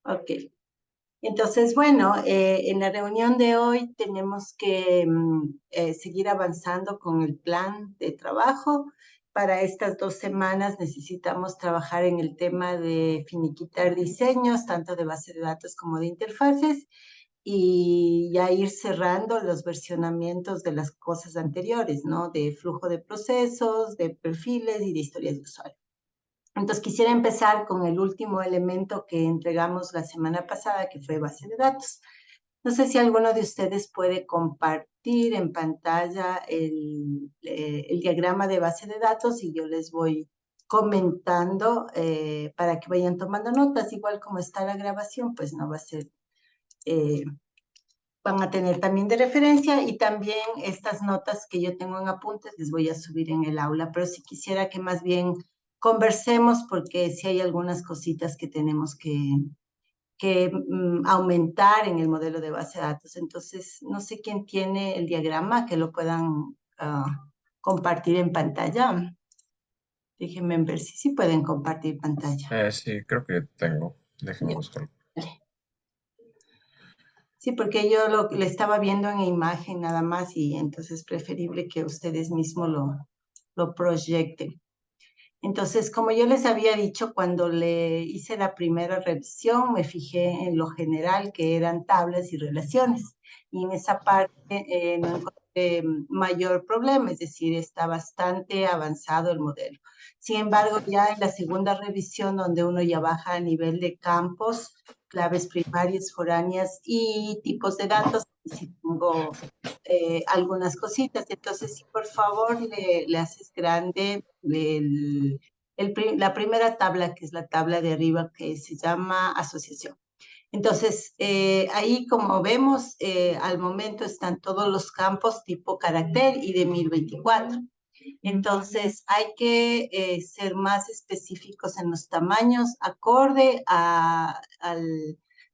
Ok. Entonces, bueno, en la reunión de hoy tenemos que seguir avanzando con el plan de trabajo. Para estas 2 semanas necesitamos trabajar en el tema de finiquitar diseños, tanto de base de datos como de interfaces, y ya ir cerrando los versionamientos de las cosas anteriores, ¿no? De flujo de procesos, de perfiles y de historias de usuario. Entonces quisiera empezar con el último elemento que entregamos la semana pasada, que fue base de datos. No sé si alguno de ustedes puede compartir en pantalla el diagrama de base de datos y yo les voy comentando para que vayan tomando notas. Igual como está la grabación, pues no va a ser, van a tener también de referencia, y también estas notas que yo tengo en apuntes les voy a subir en el aula, pero sí quisiera que más bien conversemos porque sí hay algunas cositas que tenemos que aumentar en el modelo de base de datos. Entonces, no sé quién tiene el diagrama, que lo puedan compartir en pantalla. Déjenme ver si sí pueden compartir pantalla. Sí, creo que tengo. Déjame Ya. buscarlo. Sí, porque yo lo estaba viendo en imagen nada más, y entonces es preferible que ustedes mismos lo proyecten. Entonces, como yo les había dicho, cuando le hice la primera revisión, me fijé en lo general, que eran tablas y relaciones. Y en esa parte no encontré mayor problema, es decir, está bastante avanzado el modelo. Sin embargo, ya en la segunda revisión, donde uno ya baja a nivel de campos, claves primarias, foráneas y tipos de datos, sí tengo algunas cositas. Entonces, si por favor le haces grande la primera tabla, que es la tabla de arriba, que se llama asociación. Entonces, ahí como vemos, al momento están todos los campos tipo carácter y de 1024. Entonces, hay que ser más específicos en los tamaños acorde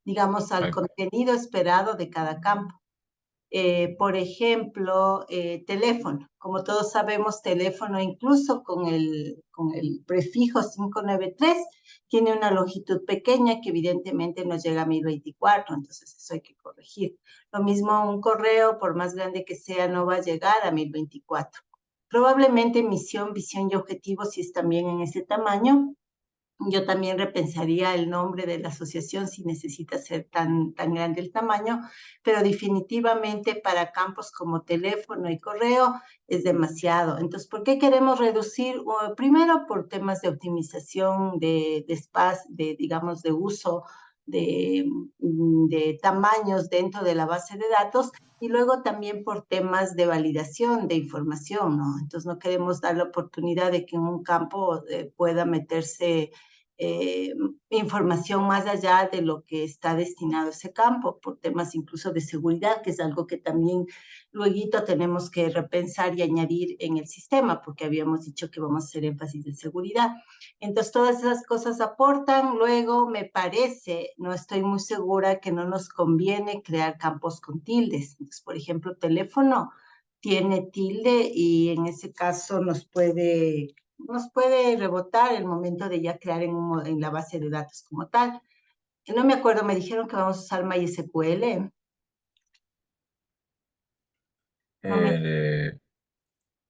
digamos, al Ay, contenido esperado de cada campo. Por ejemplo, teléfono. Como todos sabemos, teléfono, incluso con el prefijo 593, tiene una longitud pequeña que evidentemente no llega a 1024, entonces eso hay que corregir. Lo mismo un correo, por más grande que sea, no va a llegar a 1024. Probablemente misión, visión y objetivo, si es también en ese tamaño. Yo también repensaría el nombre de la asociación si necesita ser tan grande el tamaño, pero definitivamente para campos como teléfono y correo es demasiado. Entonces, ¿por qué queremos reducir? Primero, por temas de optimización de espacio, digamos, de uso de tamaños dentro de la base de datos, y luego también por temas de validación de información, ¿no? Entonces, no queremos dar la oportunidad de que en un campo pueda meterse eh, información más allá de lo que está destinado a ese campo, por temas incluso de seguridad, que es algo que también luego tenemos que repensar y añadir en el sistema, porque habíamos dicho que vamos a hacer énfasis en seguridad. Entonces, todas esas cosas aportan. Luego, me parece, no estoy muy segura, que no nos conviene crear campos con tildes. Entonces, por ejemplo, teléfono tiene tilde y en ese caso nos puede rebotar el momento de ya crear en la base de datos como tal. No me acuerdo, me dijeron que vamos a usar MySQL. No me eh,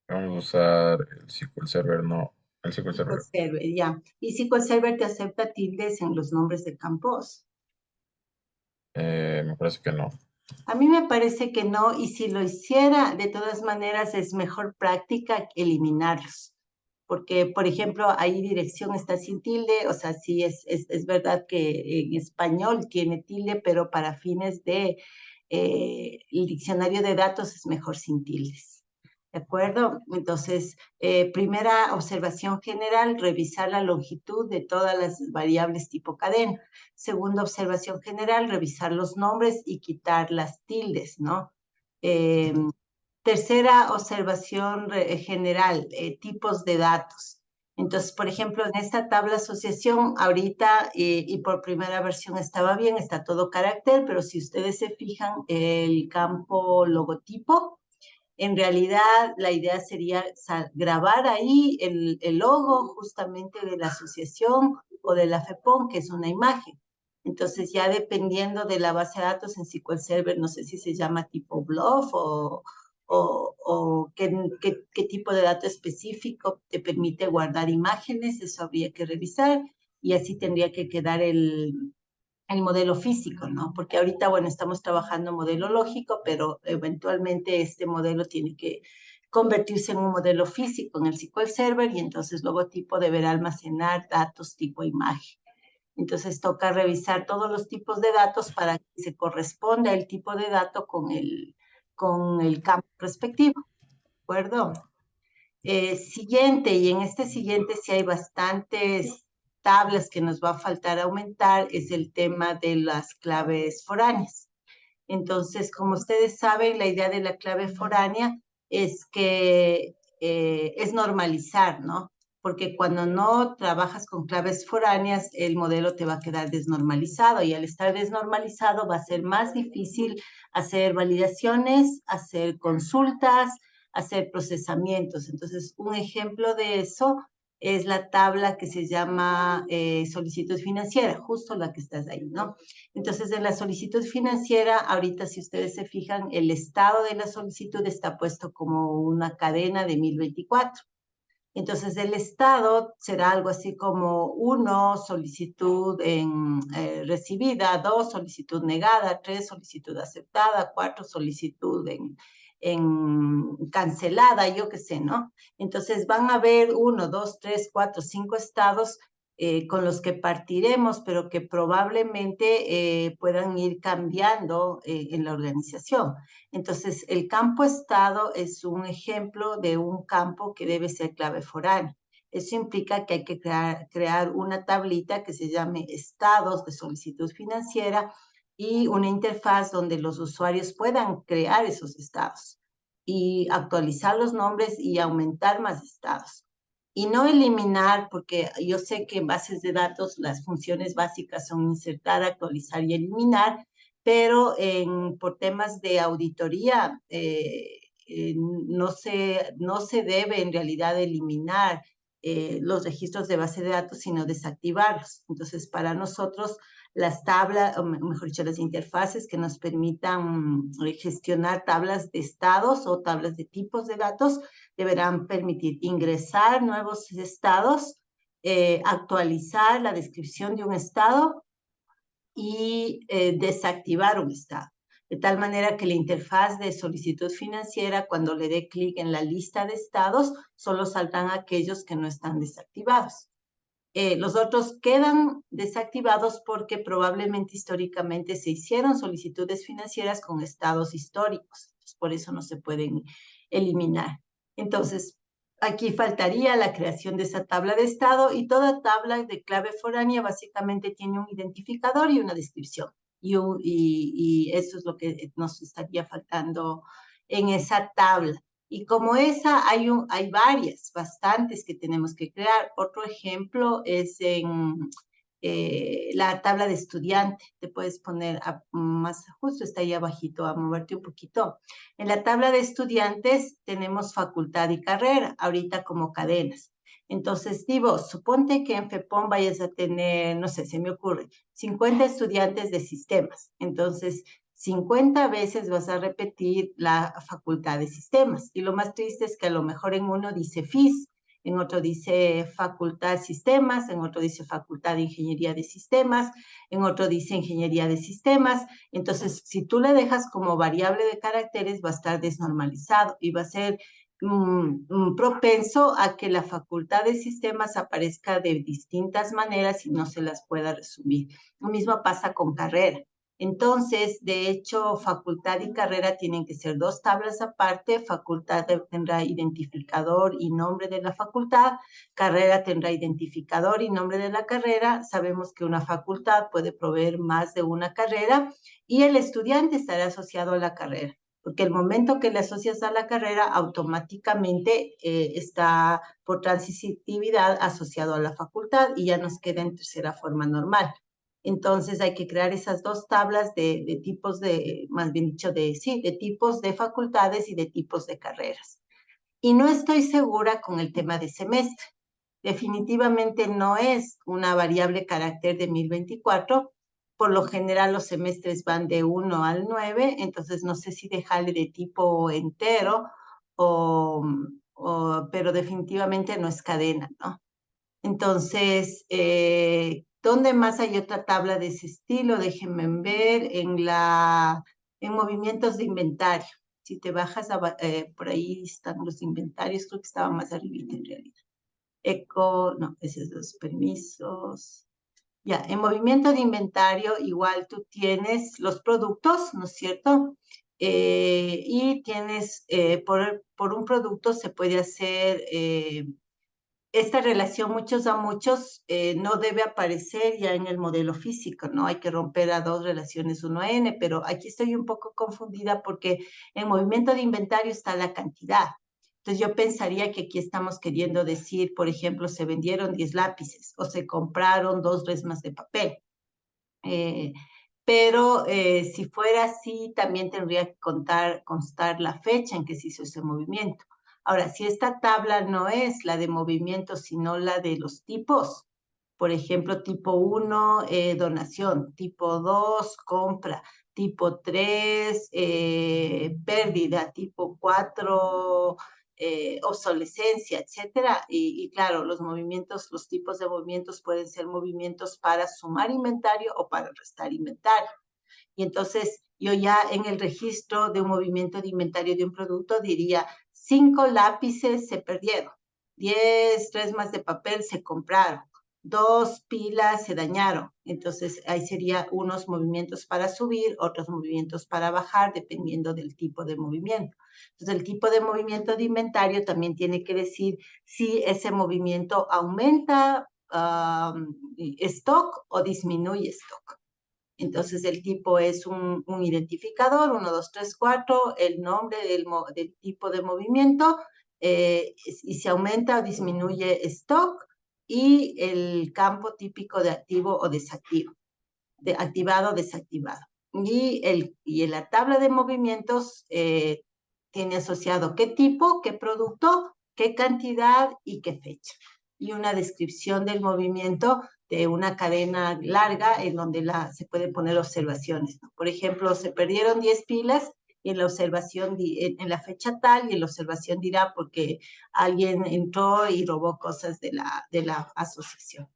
vamos a usar el SQL Server, no, el SQL SQL Server. Server, ya. Y SQL Server te acepta tildes en los nombres de campos. Me parece que no. A mí me parece que no, y si lo hiciera, de todas maneras es mejor práctica eliminarlos. Porque, por ejemplo, ahí dirección está sin tilde, o sea, sí es verdad que en español tiene tilde, pero para fines de el diccionario de datos es mejor sin tildes. ¿De acuerdo? Entonces, primera observación general, revisar la longitud de todas las variables tipo cadena. Segunda observación general, revisar los nombres y quitar las tildes, ¿no? Eh, Tercera observación general, tipos de datos. Entonces, por ejemplo, en esta tabla asociación, ahorita y por primera versión estaba bien, está todo carácter, pero si ustedes se fijan, el campo logotipo, en realidad la idea sería grabar ahí el logo justamente de la asociación o de la FEPON, que es una imagen. Entonces, ya dependiendo de la base de datos en SQL Server, no sé si se llama tipo BLOF o qué tipo de dato específico te permite guardar imágenes, eso habría que revisar y así tendría que quedar el modelo físico, ¿no? Porque ahorita, bueno, estamos trabajando modelo lógico, pero eventualmente este modelo tiene que convertirse en un modelo físico en el SQL Server y entonces luego tipo deberá almacenar datos tipo imagen. Entonces toca revisar todos los tipos de datos para que se corresponda el tipo de dato con el campo respectivo, ¿de acuerdo? Siguiente, y en este siguiente sí hay bastantes tablas que nos va a faltar aumentar, es el tema de las claves foráneas. Entonces, como ustedes saben, la idea de la clave foránea es que es normalizar, ¿no? Porque cuando no trabajas con claves foráneas, el modelo te va a quedar desnormalizado y al estar desnormalizado va a ser más difícil hacer validaciones, hacer consultas, hacer procesamientos. Entonces, un ejemplo de eso es la tabla que se llama solicitud financiera, justo la que estás ahí, ¿no? Entonces, en la solicitud financiera, ahorita si ustedes se fijan, el estado de la solicitud está puesto como una cadena de 1024. Entonces, el estado será algo así como 1, solicitud recibida, 2, solicitud negada, 3, solicitud aceptada, 4, solicitud cancelada, yo qué sé, ¿no? Entonces, van a haber 1, 2, 3, 4, 5 estados con los que partiremos, pero que probablemente puedan ir cambiando en la organización. Entonces, el campo estado es un ejemplo de un campo que debe ser clave foráneo. Eso implica que hay que crear una tablita que se llame estados de solicitud financiera y una interfaz donde los usuarios puedan crear esos estados y actualizar los nombres y aumentar más estados. Y no eliminar, porque yo sé que en bases de datos las funciones básicas son insertar, actualizar y eliminar, pero por temas de auditoría no se debe en realidad eliminar los registros de base de datos, sino desactivarlos. Entonces, para nosotros, las tablas, o mejor dicho, las interfaces que nos permitan gestionar tablas de estados o tablas de tipos de datos deberán permitir ingresar nuevos estados, actualizar la descripción de un estado y desactivar un estado. De tal manera que la interfaz de solicitud financiera, cuando le dé clic en la lista de estados, solo saldrán aquellos que no están desactivados. Los otros quedan desactivados porque probablemente históricamente se hicieron solicitudes financieras con estados históricos. Por eso no se pueden eliminar. Entonces, aquí faltaría la creación de esa tabla de estado y toda tabla de clave foránea básicamente tiene un identificador y una descripción. Y eso es lo que nos estaría faltando en esa tabla. Y como esa, hay varias, bastantes que tenemos que crear. Otro ejemplo es en la tabla de estudiante. Te puedes poner más, justo está ahí abajito, a moverte un poquito. En la tabla de estudiantes tenemos facultad y carrera, ahorita como cadenas. Entonces, digo, suponte que en FEPOM vayas a tener, no sé, se me ocurre, 50 estudiantes de sistemas. Entonces, 50 veces vas a repetir la facultad de sistemas. Y lo más triste es que a lo mejor en uno dice FIS, en otro dice facultad de sistemas, en otro dice facultad de ingeniería de sistemas, en otro dice ingeniería de sistemas. Entonces, si tú le dejas como variable de caracteres, va a estar desnormalizado y va a ser propenso a que la facultad de sistemas aparezca de distintas maneras y no se las pueda resumir. Lo mismo pasa con carrera. Entonces, de hecho, facultad y carrera tienen que ser dos tablas aparte. Facultad tendrá identificador y nombre de la facultad. Carrera tendrá identificador y nombre de la carrera. Sabemos que una facultad puede proveer más de una carrera y el estudiante estará asociado a la carrera, porque el momento que le asocias a la carrera, automáticamente está por transitividad asociado a la facultad y ya nos queda en tercera forma normal. Entonces hay que crear esas dos tablas de tipos más bien dicho, de tipos de facultades y de tipos de carreras. Y no estoy segura con el tema de semestre. Definitivamente no es una variable carácter de 1024, Por lo general los semestres van de 1 al 9, entonces no sé si dejarle de tipo entero, o, pero definitivamente no es cadena, ¿no? Entonces, ¿dónde más hay otra tabla de ese estilo? Déjenme ver en movimientos de inventario. Si te bajas, por ahí están los inventarios, creo que estaba más arriba en realidad. Eco, no, esos son los permisos. Ya, en movimiento de inventario igual tú tienes los productos, ¿no es cierto? Y tienes, por un producto se puede hacer esta relación muchos a muchos, no debe aparecer ya en el modelo físico, ¿no? Hay que romper a dos relaciones 1 a n, pero aquí estoy un poco confundida porque en movimiento de inventario está la cantidad. Entonces yo pensaría que aquí estamos queriendo decir, por ejemplo, se vendieron 10 lápices o se compraron 2 resmas de papel. Eh, pero si fuera así, también tendría que constar la fecha en que se hizo ese movimiento. Ahora, si esta tabla no es la de movimiento, sino la de los tipos, por ejemplo, tipo 1, donación, tipo 2, compra, tipo 3, pérdida, tipo 4, obsolescencia, etcétera. Y claro, los movimientos, los tipos de movimientos pueden ser movimientos para sumar inventario o para restar inventario. Y entonces yo ya en el registro de un movimiento de inventario de un producto diría 5 lápices se perdieron, 10 resmas de papel se compraron, 2 pilas se dañaron. Entonces ahí sería unos movimientos para subir, otros movimientos para bajar, dependiendo del tipo de movimiento. Entonces el tipo de movimiento de inventario también tiene que decir si ese movimiento aumenta stock o disminuye stock. Entonces el tipo es un identificador, 1, 2, 3, 4, el nombre del tipo de movimiento, y si aumenta o disminuye stock, y el campo típico de activo o desactivo, de activado o desactivado. Y en la tabla de movimientos tiene asociado qué tipo, qué producto, qué cantidad y qué fecha. Y una descripción del movimiento de una cadena larga en donde se pueden poner observaciones, ¿no? Por ejemplo, se perdieron 10 pilas y en la observación, en la fecha tal, y en la observación dirá porque alguien entró y robó cosas de la asociación.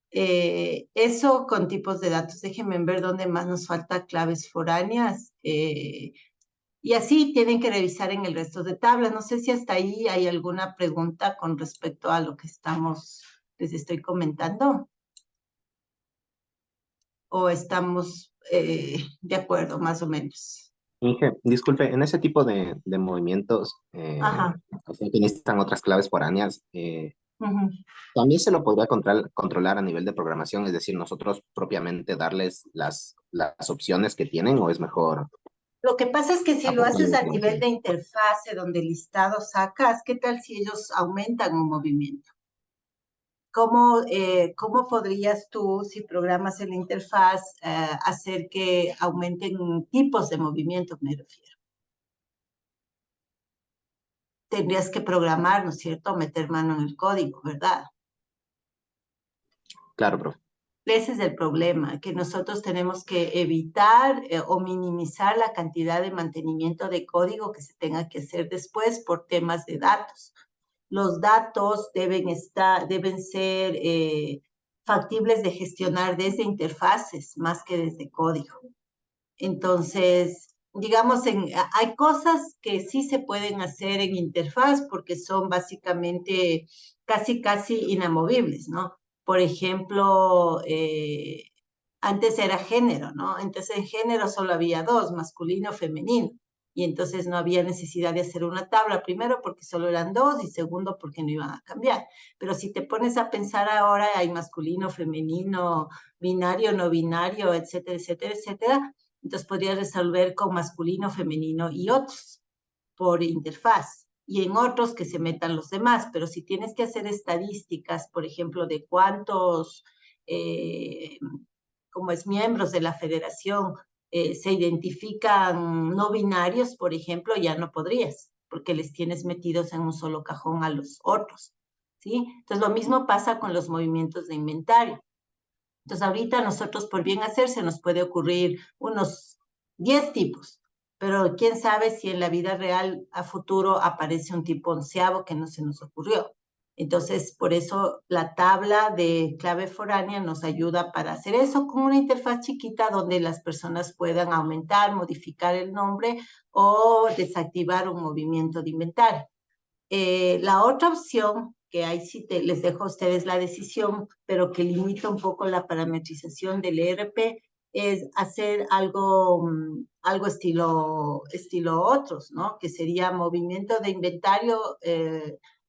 Eso con tipos de datos. Déjenme ver dónde más nos falta claves foráneas. Y así tienen que revisar en el resto de tablas. No sé si hasta ahí hay alguna pregunta con respecto a lo que les estoy comentando, o estamos de acuerdo, más o menos. Inge, disculpe, en ese tipo de movimientos, Ajá. o sea, que necesitan otras claves foráneas, Ujú. también se lo podría controlar a nivel de programación, es decir, nosotros propiamente darles las opciones que tienen, o es mejor Lo que pasa es que si lo aportarle haces a nivel información. de interfase, donde listado sacas, ¿qué tal si ellos aumentan un movimiento? ¿Cómo podrías tú, si programas en la interfaz, hacer que aumenten tipos de movimiento, me refiero? Tendrías que programar, ¿no es cierto? Meter mano en el código, ¿verdad? Claro, profe. Ese es el problema, que nosotros tenemos que evitar o minimizar la cantidad de mantenimiento de código que se tenga que hacer después por temas de datos. Los datos deben ser factibles de gestionar desde interfaces más que desde código. Entonces, digamos, hay cosas que sí se pueden hacer en interfaz porque son básicamente casi inamovibles, ¿no? Por ejemplo, antes era género, ¿no? Entonces en género solo había dos, masculino, femenino. Y entonces no había necesidad de hacer una tabla, primero porque solo eran dos y segundo porque no iban a cambiar. Pero si te pones a pensar ahora, hay masculino, femenino, binario, no binario, etcétera, etcétera, etcétera. Entonces podrías resolver con masculino, femenino y otros por interfaz. Y en otros que se metan los demás. Pero si tienes que hacer estadísticas, por ejemplo, de cuántos como es miembros de la federación, se identifican no binarios, por ejemplo, ya no podrías, porque les tienes metidos en un solo cajón a los otros, ¿sí? Entonces, lo mismo pasa con los movimientos de inventario. Entonces, ahorita nosotros por bien hacer se nos puede ocurrir unos 10 tipos, pero quién sabe si en la vida real a futuro aparece un tipo 11º que no se nos ocurrió. Entonces, por eso la tabla de clave foránea nos ayuda para hacer eso con una interfaz chiquita donde las personas puedan aumentar, modificar el nombre o desactivar un movimiento de inventario. La otra opción, que ahí sí les dejo a ustedes la decisión, pero que limita un poco la parametrización del ERP, es hacer algo, algo estilo otros, ¿no? Que sería movimiento de inventario,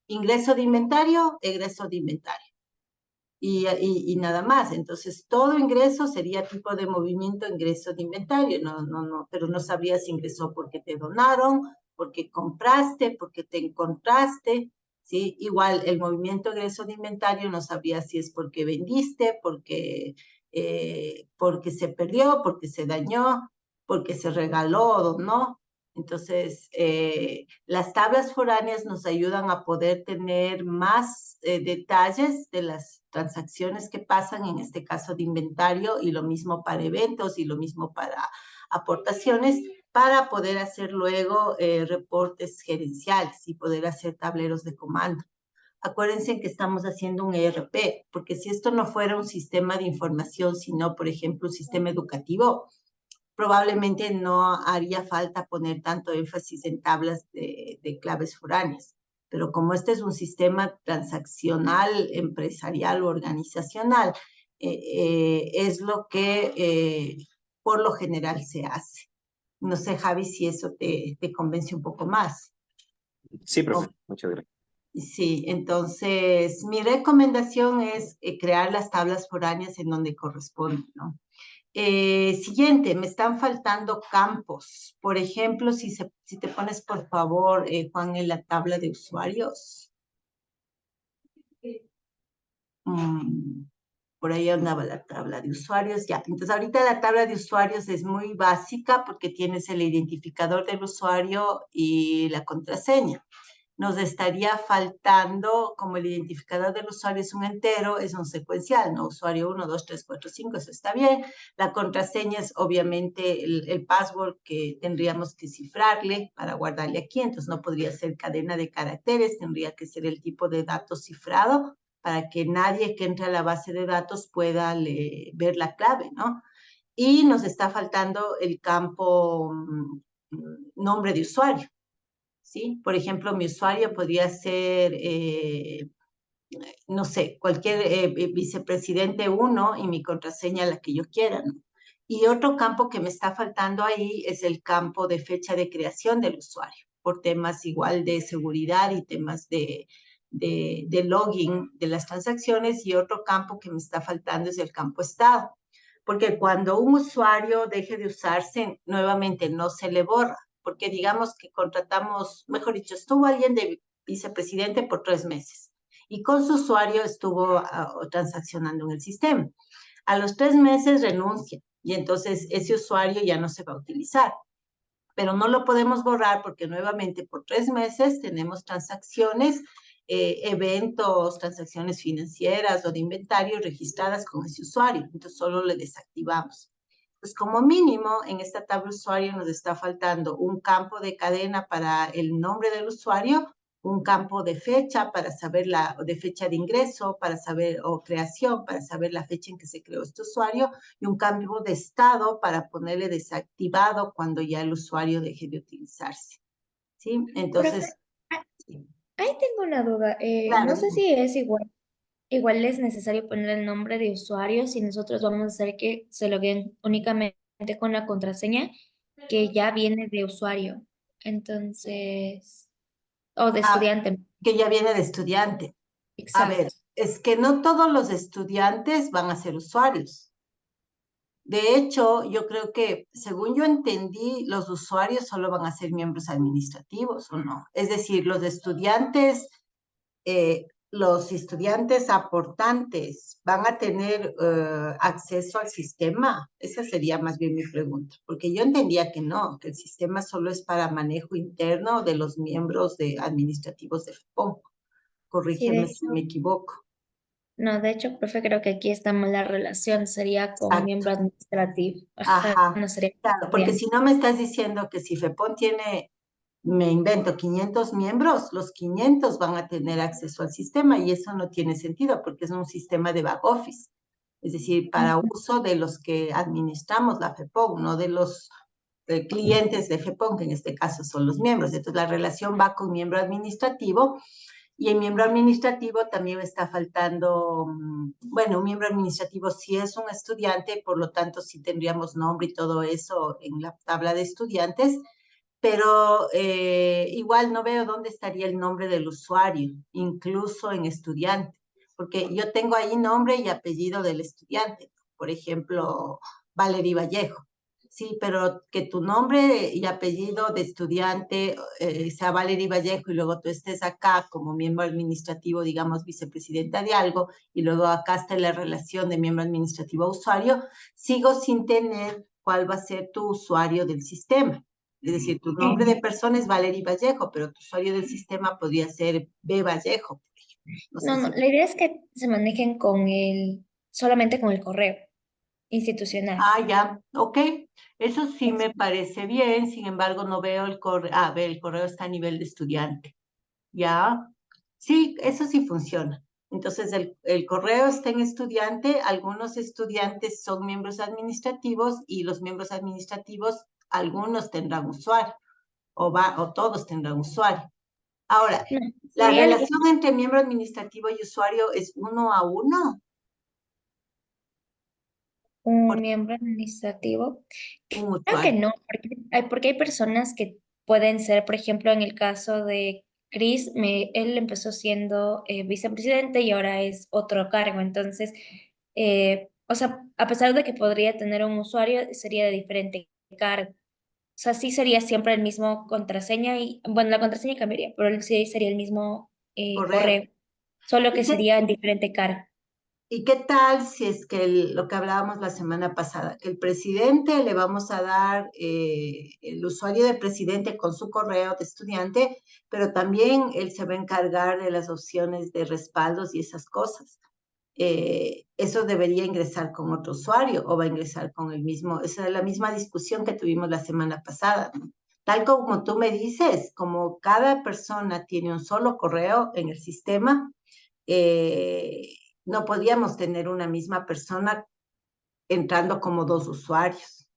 ingreso de inventario, egreso de inventario. Y nada más. Entonces, todo ingreso sería tipo de movimiento, ingreso de inventario. Pero no sabrías si ingresó porque te donaron, porque compraste, porque te encontraste, ¿sí? Igual, el movimiento, ingreso de inventario no sabrías si es porque vendiste, porque se perdió, porque se dañó, porque se regaló o donó. Entonces, las tablas foráneas nos ayudan a poder tener más detalles de las transacciones que pasan, en este caso de inventario, y lo mismo para eventos y lo mismo para aportaciones, para poder hacer luego reportes gerenciales y poder hacer tableros de comando. Acuérdense que estamos haciendo un ERP, porque si esto no fuera un sistema de información, sino, por ejemplo, un sistema educativo, probablemente no haría falta poner tanto énfasis en tablas de claves foráneas. Pero como este es un sistema transaccional, empresarial o organizacional, es lo que por lo general se hace. No sé, Javi, si eso te convence un poco más. Sí, profe, muchas gracias. Sí, entonces mi recomendación es crear las tablas foráneas en donde corresponden, ¿no? Siguiente, me están faltando campos. Por ejemplo, si te pones, por favor, Juan, en la tabla de usuarios. Por ahí andaba la tabla de usuarios, ya. Entonces, ahorita la tabla de usuarios es muy básica porque tienes el identificador del usuario y la contraseña. Nos estaría faltando, como el identificador del usuario es un entero, es un secuencial, ¿no? Usuario 1, 2, 3, 4, 5, eso está bien. La contraseña es obviamente el password que tendríamos que cifrarle para guardarle aquí, entonces no podría ser cadena de caracteres, tendría que ser el tipo de datos cifrado para que nadie que entre a la base de datos pueda ver la clave, ¿no? Y nos está faltando el campo nombre de usuario. ¿Sí? Por ejemplo, mi usuario podría ser, no sé, cualquier vicepresidente 1 y mi contraseña la que yo quiera, ¿no? Y otro campo que me está faltando ahí es el campo de fecha de creación del usuario, por temas igual de seguridad y temas de login de las transacciones. Y otro campo que me está faltando es el campo estado, porque cuando un usuario deje de usarse, nuevamente no se le borra, porque digamos que contratamos, mejor dicho, estuvo alguien de vicepresidente por 3 meses y con su usuario estuvo transaccionando en el sistema. A los 3 meses renuncia y entonces ese usuario ya no se va a utilizar. Pero no lo podemos borrar porque nuevamente por 3 meses tenemos transacciones, eventos, transacciones financieras o de inventario registradas con ese usuario. Entonces solo le desactivamos. Pues como mínimo en esta tabla usuario nos está faltando un campo de cadena para el nombre del usuario, un campo de fecha para saber de fecha de ingreso, para saber, o creación, para saber la fecha en que se creó este usuario, y un campo de estado para ponerle desactivado cuando ya el usuario deje de utilizarse. ¿Sí? Entonces, Profe, sí. ahí tengo una duda. Claro. No sé si es igual es necesario poner el nombre de usuario si nosotros vamos a hacer que se loguen únicamente con la contraseña que ya viene de usuario. Entonces, o de estudiante. Que ya viene de estudiante. A ver, Exacto. es que no todos los estudiantes van a ser usuarios. De hecho, yo creo que, según yo entendí, los usuarios solo van a ser miembros administrativos, ¿o no? Es decir, los estudiantes aportantes van a tener acceso al sistema. Esa sería más bien mi pregunta, porque yo entendía que no, que el sistema solo es para manejo interno de los miembros administrativos de FEPOM. Sí, de Corrígeme si hecho, me equivoco. No, de hecho, profe, creo que aquí está mal la relación, sería con Exacto. miembro administrativo. Ajá, Ajá. no sería con Claro, porque estudiante. si no me estás diciendo que si FEPON tiene, me invento, 500 miembros, los 500 van a tener acceso al sistema y eso no tiene sentido porque es un sistema de back office. Es decir, para Ujú. uso de los que administramos la FEPON, no de los clientes de FEPON, que en este caso son los miembros. Entonces, la relación va con miembro administrativo y el miembro administrativo también está faltando, bueno, un miembro administrativo sí es un estudiante, por lo tanto sí tendríamos nombre y todo eso en la tabla de estudiantes, pero igual no veo dónde estaría el nombre del usuario, incluso en estudiante, porque yo tengo ahí nombre y apellido del estudiante, por ejemplo, Valerie Vallejo. Sí, pero que tu nombre y apellido de estudiante sea Valerie Vallejo y luego tú estés acá como miembro administrativo, digamos, vicepresidenta de algo, y luego acá está la relación de miembro administrativo a usuario, sigo sin tener cuál va a ser tu usuario del sistema. Es decir, tu nombre de persona es Valerie Vallejo, pero tu usuario del sistema podría ser B. Vallejo. No No, sé no, si... la idea es que se manejen solamente con el correo institucional. Ah, ya, ok. Eso sí me parece bien, sin embargo, no veo el correo. Ah, ve, el correo está a nivel de estudiante. Ya, sí, eso sí funciona. Entonces, el correo está en estudiante, algunos estudiantes son miembros administrativos y los miembros administrativos, algunos tendrán usuario o todos tendrán usuario. Ahora, No, la sería algo, relación entre miembro administrativo y usuario es 1 a 1, un por miembro administrativo. un Creo que usuario. no, porque hay personas que pueden ser, por ejemplo, en el caso de Chris, él empezó siendo vicepresidente y ahora es otro cargo. Entonces, o sea, a pesar de que podría tener un usuario, sería de diferente cargo. O sea, sí sería siempre el mismo contraseña y, bueno, la contraseña cambiaría, pero sí sería el mismo Correo. correo, solo que ¿Y qué, sería en diferente cargo. y qué tal si es que lo que hablábamos la semana pasada, que el presidente le vamos a dar el usuario de presidente con su correo de estudiante, pero también él se va a encargar de las opciones de respaldos y esas cosas? Eso debería ingresar con otro usuario o va a ingresar con el mismo. Esa es la misma discusión que tuvimos la semana pasada, ¿no? Tal como tú me dices, como cada persona tiene un solo correo en el sistema, eh, no podíamos tener una misma persona entrando como dos usuarios.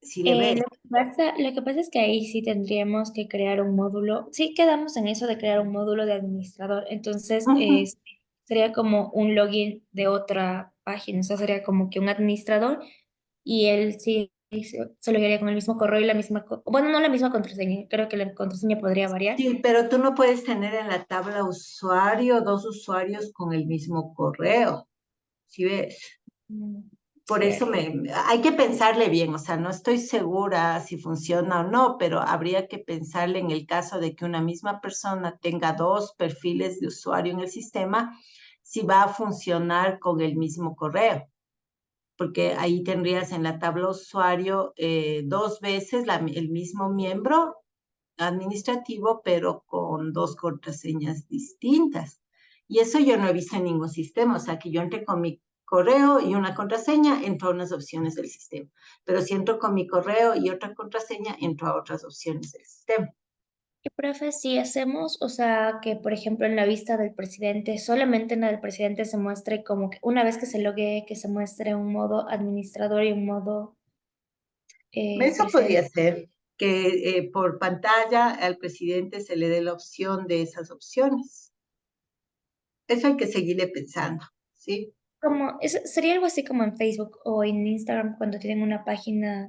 Si le ves, Lo que pasa es que ahí sí tendríamos que crear un módulo. Sí quedamos en eso de crear un módulo de administrador. Entonces, ujú, sería como un login de otra página. O sea, sería como que un administrador y él sí se loguearía con el mismo correo y la misma, bueno, no la misma contraseña. Creo que la contraseña podría variar. sí, pero tú no puedes tener en la tabla usuario dos usuarios con el mismo correo. ¿Sí ves? Por eso Cierto. hay que pensarle bien, o sea, no estoy segura si funciona o no, pero habría que pensarle en el caso de que una misma persona tenga dos perfiles de usuario en el sistema, si va a funcionar con el mismo correo, porque ahí tendrías en la tabla usuario dos veces el mismo miembro administrativo, pero con dos contraseñas distintas. Y eso yo no he visto en ningún sistema, o sea, que yo entre con mi correo y una contraseña, entro a unas opciones del sistema. Pero si entro con mi correo y otra contraseña, entro a otras opciones del sistema. Y profe, si hacemos, o sea, que por ejemplo en la vista del presidente, solamente en la del presidente se muestre como que una vez que se logue, que se muestre un modo administrador y un modo Eso presidente. podría ser que por pantalla al presidente se le dé la opción de esas opciones. Eso hay que seguirle pensando, ¿sí? Sería algo así como en Facebook o en Instagram cuando tienen una página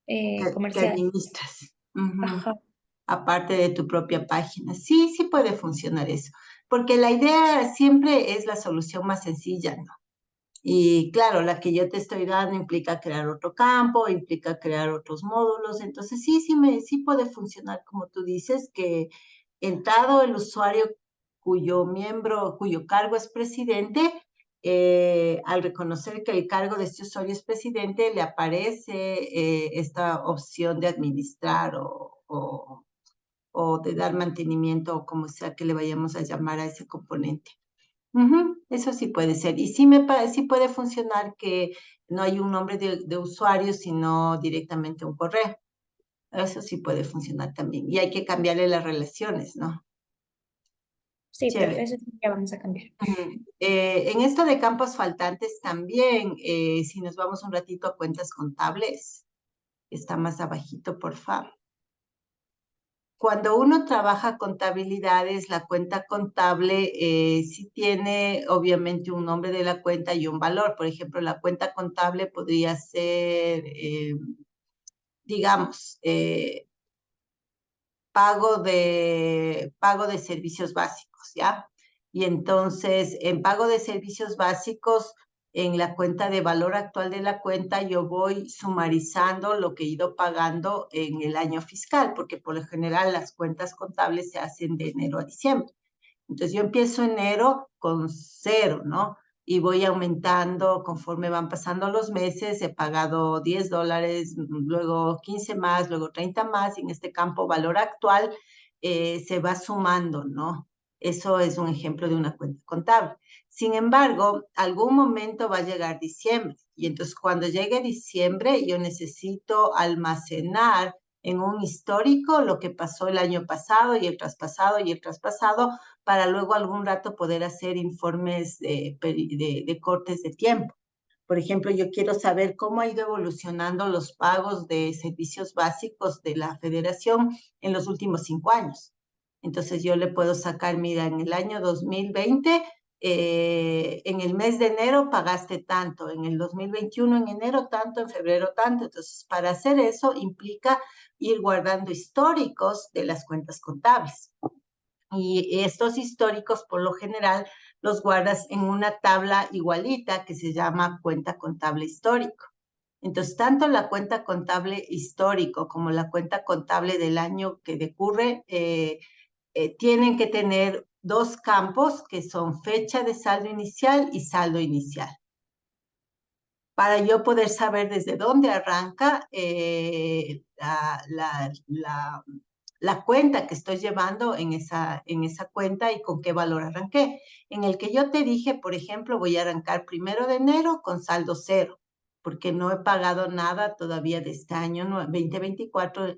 Que comercial. administras. Ujú. Ajá. Aparte de tu propia página. Sí, sí puede funcionar eso, porque la idea siempre es la solución más sencilla, ¿no? Y claro, la que yo te estoy dando implica crear otro campo, implica crear otros módulos, entonces sí puede funcionar como tú dices, que entrado el usuario cuyo cargo es presidente, al reconocer que el cargo de este usuario es presidente, le aparece esta opción de administrar o de dar mantenimiento o como sea que le vayamos a llamar a ese componente. Eso sí puede ser. Y sí puede funcionar que no hay un nombre de usuario, sino directamente un correo. Eso sí puede funcionar también. Y hay que cambiarle las relaciones, ¿no? Sí, pero Chévere. eso sí ya vamos a cambiar. En esto de campos faltantes también, si nos vamos un ratito a cuentas contables, está más abajito, por favor. Cuando uno trabaja contabilidades, la cuenta contable sí tiene obviamente un nombre de la cuenta y un valor. Por ejemplo, la cuenta contable podría ser, digamos, pago de servicios básicos, ¿ya? Y entonces, en pago de servicios básicos, en la cuenta de valor actual de la cuenta, yo voy sumarizando lo que he ido pagando en el año fiscal, porque por lo general las cuentas contables se hacen de enero a diciembre. Entonces yo empiezo enero con 0, ¿no? Y voy aumentando conforme van pasando los meses. He pagado $10, luego 15 más, luego 30 más. Y en este campo valor actual se va sumando, ¿no? Eso es un ejemplo de una cuenta contable. Sin embargo, algún momento va a llegar diciembre. Y entonces cuando llegue diciembre, yo necesito almacenar en un histórico lo que pasó el año pasado y el traspasado y el traspasado, para luego algún rato poder hacer informes de cortes de tiempo. Por ejemplo, yo quiero saber cómo ha ido evolucionando los pagos de servicios básicos de la federación en los últimos 5 años. Entonces yo le puedo sacar, mira, en el año 2020, en el mes de enero pagaste tanto, en el 2021 en enero tanto, en febrero tanto. Entonces, para hacer eso implica ir guardando históricos de las cuentas contables. Y estos históricos, por lo general, los guardas en una tabla igualita que se llama cuenta contable histórico. Entonces, tanto la cuenta contable histórico como la cuenta contable del año que decurre tienen que tener 2 campos que son fecha de saldo inicial y saldo inicial. Para yo poder saber desde dónde arranca la cuenta que estoy llevando en esa cuenta y con qué valor arranqué. En el que yo te dije, por ejemplo, voy a arrancar 1 de enero con saldo 0, porque no he pagado nada todavía de este año 2024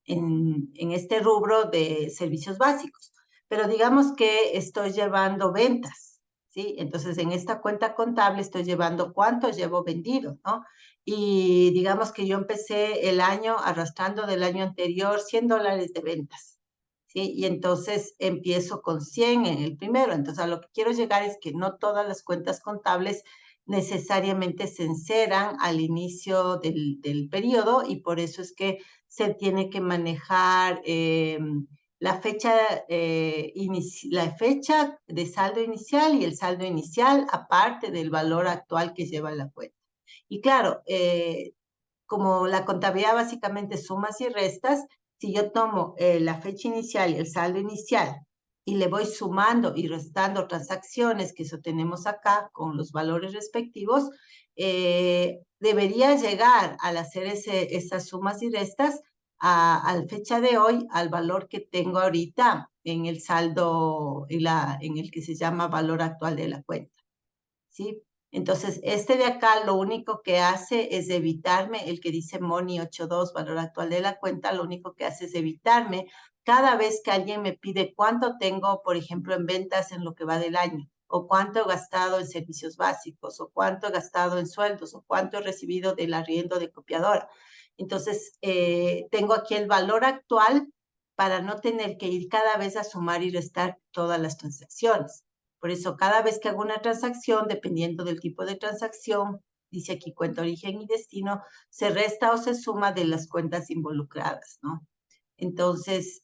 en este rubro de servicios básicos. Pero digamos que estoy llevando ventas, ¿sí? Entonces, en esta cuenta contable estoy llevando cuánto llevo vendido, ¿no? Y digamos que yo empecé el año arrastrando del año anterior $100 de ventas, ¿sí? Y entonces empiezo con 100 en el primero. Entonces, a lo que quiero llegar es que no todas las cuentas contables necesariamente se enceran al inicio del periodo, y por eso es que se tiene que manejar la fecha de saldo inicial y el saldo inicial, aparte del valor actual que lleva la cuenta. Y claro, como la contabilidad básicamente sumas y restas, si yo tomo la fecha inicial y el saldo inicial y le voy sumando y restando transacciones, que eso tenemos acá con los valores respectivos, debería llegar al hacer esas sumas y restas a la fecha de hoy al valor que tengo ahorita en el saldo, en el que se llama valor actual de la cuenta, ¿sí? Entonces, este de acá lo único que hace es evitarme, el que dice Money 82, valor actual de la cuenta, lo único que hace es evitarme cada vez que alguien me pide cuánto tengo, por ejemplo, en ventas en lo que va del año, o cuánto he gastado en servicios básicos, o cuánto he gastado en sueldos, o cuánto he recibido del arriendo de copiadora. Entonces, tengo aquí el valor actual para no tener que ir cada vez a sumar y restar todas las transacciones. Por eso, cada vez que hago una transacción, dependiendo del tipo de transacción, dice aquí cuenta origen y destino, se resta o se suma de las cuentas involucradas, ¿no? Entonces,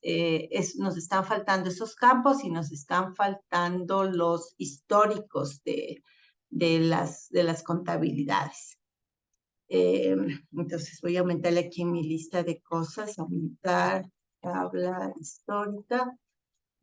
nos están faltando esos campos y nos están faltando los históricos de las contabilidades. Entonces, voy a aumentarle aquí mi lista de cosas, aumentar tabla histórica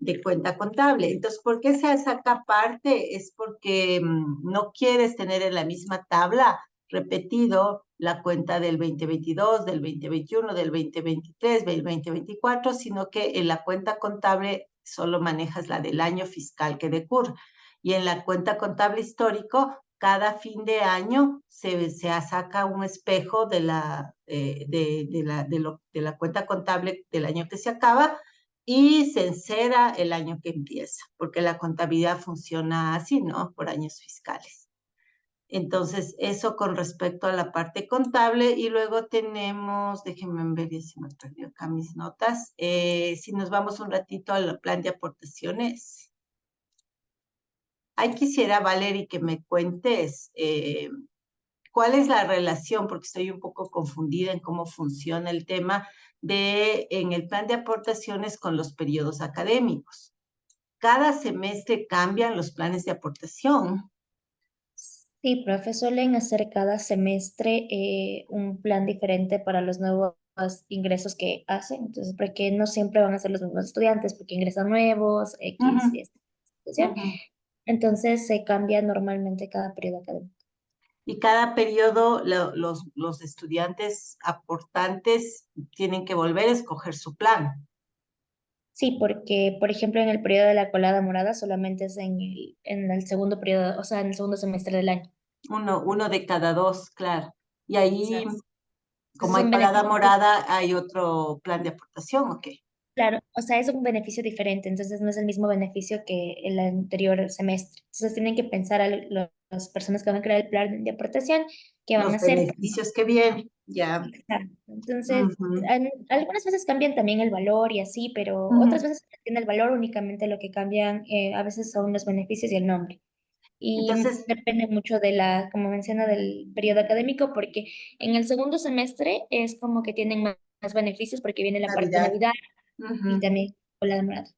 de cuenta contable. Entonces, ¿por qué se saca aparte? Es porque no quieres tener en la misma tabla repetido la cuenta del 2022, del 2021, del 2023, del 2024, sino que en la cuenta contable solo manejas la del año fiscal que decurre. Y en la cuenta contable histórico, cada fin de año se saca un espejo de la cuenta contable del año que se acaba y se encera el año que empieza, porque la contabilidad funciona así, ¿no? Por años fiscales. Entonces, eso con respecto a la parte contable. Y luego tenemos, déjenme ver si me perdió acá mis notas, si nos vamos un ratito al plan de aportaciones. Ahí quisiera, Valerie, que me cuentes cuál es la relación, porque estoy un poco confundida en cómo funciona el tema en el plan de aportaciones con los periodos académicos. Cada semestre cambian los planes de aportación. Sí, profe, suelen hacer cada semestre un plan diferente para los nuevos ingresos que hacen. Entonces, porque no siempre van a ser los mismos estudiantes, porque ingresan nuevos, X y esta situación. Entonces, se cambia normalmente cada periodo académico. Y cada periodo los estudiantes aportantes tienen que volver a escoger su plan. Sí, porque, por ejemplo, en el periodo de la colada morada solamente es en el segundo periodo, o sea, en el segundo semestre del año. Uno de cada dos, claro. Y ahí, Exacto. como Es hay un colada beneficio, morada, hay otro plan de aportación, ¿ok? claro, o sea, es un beneficio diferente, entonces no es el mismo beneficio que el anterior semestre. Entonces tienen que pensar las personas que van a crear el plan de aportación, qué van a Los hacer. beneficios que vienen, ya. Exacto. Entonces, Ujú, algunas veces cambian también el valor y así, pero otras ujú. veces tiene el valor, únicamente lo que cambian a veces son los beneficios y el nombre. Y Entonces, depende mucho de como menciona, del periodo académico, porque en el segundo semestre es como que tienen más beneficios porque viene la parte de Navidad. Navidad y Ujú. también con la demorada.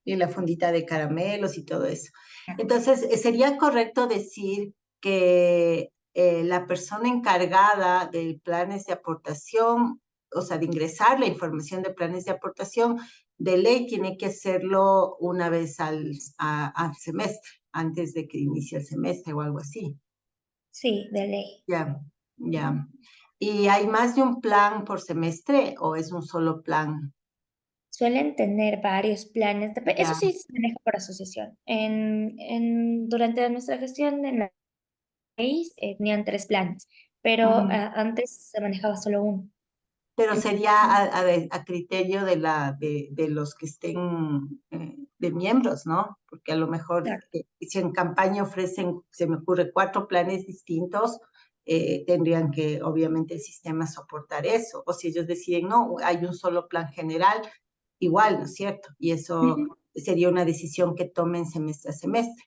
Y la fundita de caramelos y todo eso. Entonces, sería correcto decir que la persona encargada de planes de aportación, o sea, de ingresar la información de planes de aportación, de ley tiene que hacerlo una vez al semestre, antes de que inicie el semestre o algo así. Sí, de ley. Ya, ya. ¿Y hay más de un plan por semestre o es un solo plan? Suelen tener varios planes. Eso Ya. sí se maneja por asociación. Durante nuestra gestión en la ley tenían 3 planes, pero Ujú. antes se manejaba solo uno. Pero Entonces, sería a criterio de los que estén de miembros, ¿no? Porque a lo mejor claro, si en campaña ofrecen, se me ocurre, 4 planes distintos, tendrían que obviamente el sistema soportar eso. O si ellos deciden, no, hay un solo plan general, igual, ¿no es cierto? Y eso ujú, sería una decisión que tomen semestre a semestre.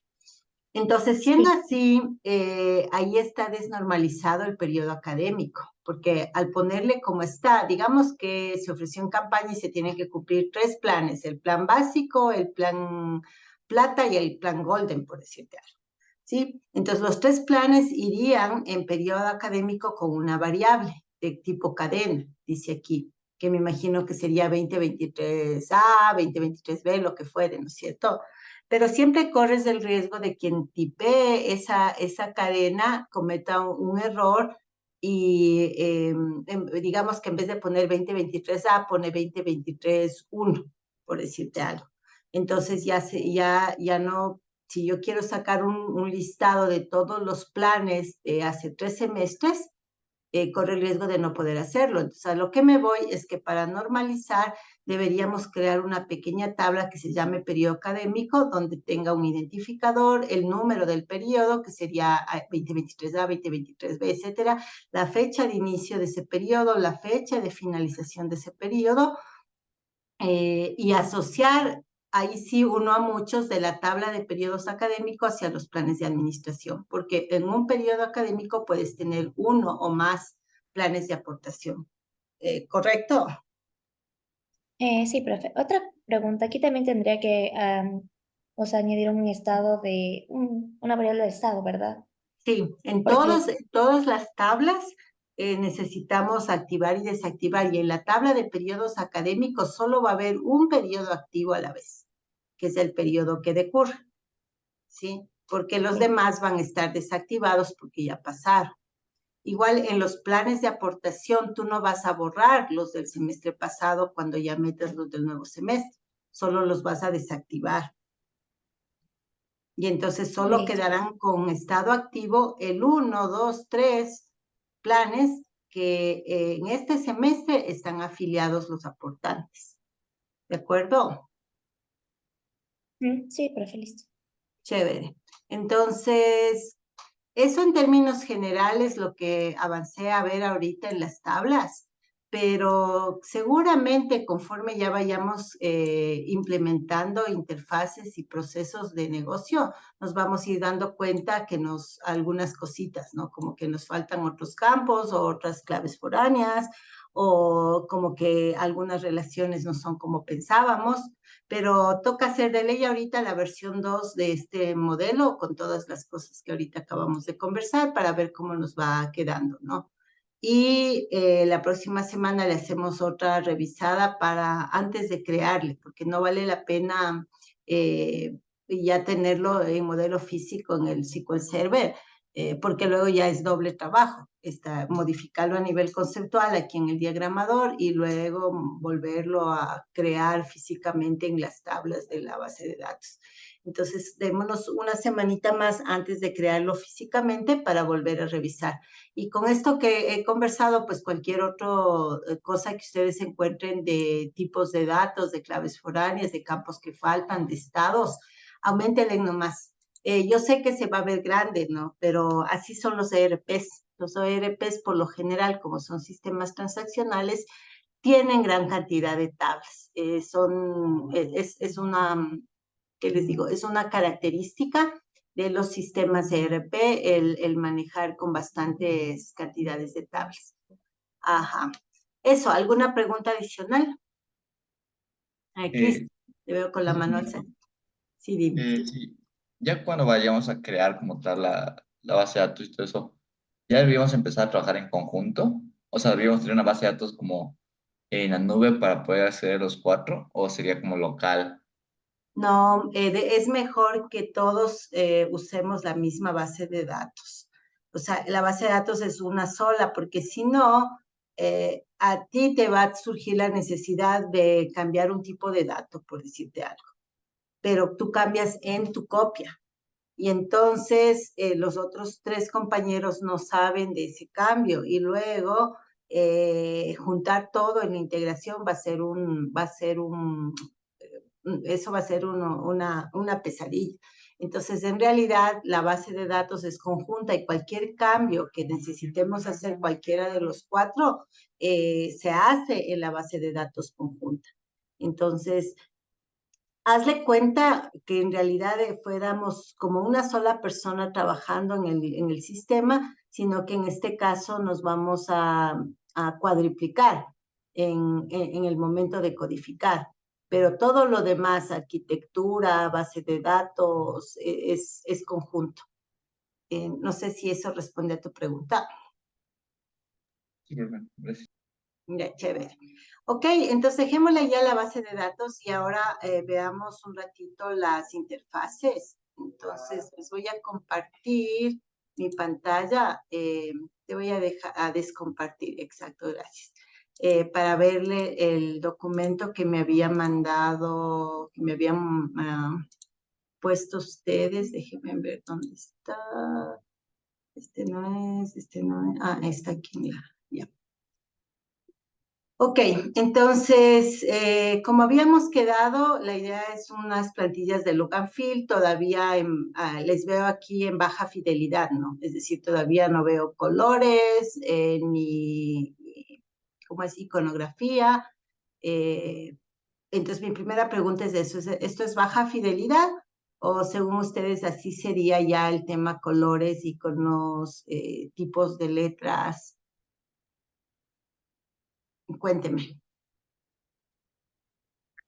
Entonces, siendo sí, así, ahí está desnormalizado el periodo académico, porque al ponerle como está, digamos que se ofreció en campaña y se tienen que cumplir 3 planes, el plan básico, el plan plata y el plan golden, por decirte algo, ¿sí? Entonces, los 3 planes irían en periodo académico con una variable de tipo cadena, dice aquí, que me imagino que sería 2023A, 2023B, lo que fuere, ¿no es cierto? Pero siempre corres el riesgo de quien tipee esa cadena cometa un error y digamos que en vez de poner 2023A, pone 2023-1, por decirte algo. Entonces ya no, si yo quiero sacar un listado de todos los planes de hace 3 semestres, corre el riesgo de no poder hacerlo. Entonces, a lo que me voy es que para normalizar deberíamos crear una pequeña tabla que se llame periodo académico, donde tenga un identificador, el número del periodo, que sería 2023A, 2023B, etcétera, la fecha de inicio de ese periodo, la fecha de finalización de ese periodo, y asociar ahí sí uno a muchos de la tabla de periodos académicos hacia los planes de administración, porque en un periodo académico puedes tener uno o más planes de aportación. ¿Correcto? Sí, profe. Otra pregunta, aquí también tendría que, o sea, añadir un estado una variable de estado, ¿verdad? Sí, Porque, en todas las tablas necesitamos activar y desactivar, y en la tabla de periodos académicos solo va a haber un periodo activo a la vez, que es el periodo que decurre, ¿sí? Porque los sí, demás van a estar desactivados porque ya pasaron. Igual en los planes de aportación, tú no vas a borrar los del semestre pasado cuando ya metas los del nuevo semestre. solo los vas a desactivar. Y entonces solo Listo. quedarán con estado activo el 1, 2, 3 planes que en este semestre están afiliados los aportantes. ¿De acuerdo? Sí, profe, listo. Chévere. Entonces, eso en términos generales lo que avancé a ver ahorita en las tablas, pero seguramente conforme ya vayamos implementando interfaces y procesos de negocio, nos vamos a ir dando cuenta que algunas cositas, ¿no? Como que nos faltan otros campos o otras claves foráneas, o como que algunas relaciones no son como pensábamos, pero toca hacer de ley ahorita la versión 2 de este modelo con todas las cosas que ahorita acabamos de conversar para ver cómo nos va quedando, ¿no? Y la próxima semana le hacemos otra revisada antes de crearle, porque no vale la pena ya tenerlo en modelo físico en el SQL Server, porque luego ya es doble trabajo, modificarlo a nivel conceptual aquí en el diagramador y luego volverlo a crear físicamente en las tablas de la base de datos. Entonces, démonos una semanita más antes de crearlo físicamente para volver a revisar. Y con esto que he conversado, pues cualquier otra cosa que ustedes encuentren de tipos de datos, de claves foráneas, de campos que faltan, de estados, auméntenle nomás. Yo sé que se va a ver grande, ¿no? Pero así son los ERPs. Los ERPs, por lo general, como son sistemas transaccionales, tienen gran cantidad de tablas. Es una, ¿qué les digo? Es una característica de los sistemas ERP el manejar con bastantes cantidades de tablas. Ajá. Eso, ¿alguna pregunta adicional? Cris, te veo con la mano alzada. Sí, dime. Sí. Ya cuando vayamos a crear como tal la base de datos y todo eso, ya deberíamos empezar a trabajar en conjunto. O sea, deberíamos tener una base de datos como en la nube para poder acceder los cuatro, o sería como local. No, es mejor que todos usemos la misma base de datos. O sea, la base de datos es una sola, porque si no, a ti te va a surgir la necesidad de cambiar un tipo de dato, por decirte algo. Pero tú cambias en tu copia. Y entonces los otros 3 compañeros no saben de ese cambio. Y luego juntar todo en la integración eso va a ser una pesadilla. Entonces, en realidad, la base de datos es conjunta y cualquier cambio que necesitemos hacer cualquiera de los 4 se hace en la base de datos conjunta. Entonces, hazle cuenta que en realidad fuéramos como una sola persona trabajando en el sistema, sino que en este caso nos vamos a cuadriplicar en el momento de codificar. Pero todo lo demás, arquitectura, base de datos, es conjunto. No sé si eso responde a tu pregunta. Sí, profe, gracias. Ya, chévere. Ok, entonces dejémosle ya la base de datos y ahora veamos un ratito las interfaces. Entonces, les voy a compartir mi pantalla. Te voy a dejar a descompartir, exacto, gracias. Para verle el documento que me había mandado, que me habían puesto ustedes. Déjenme ver dónde está. Este no es. Ah, está aquí, ya. Ok, entonces, como habíamos quedado, la idea es unas plantillas de look and feel, todavía les veo aquí en baja fidelidad, ¿no? Es decir, todavía no veo colores, ni, ¿cómo es? Iconografía. Entonces, mi primera pregunta es eso, ¿esto es baja fidelidad? O según ustedes, así sería ya el tema colores, iconos, tipos de letras. Cuénteme.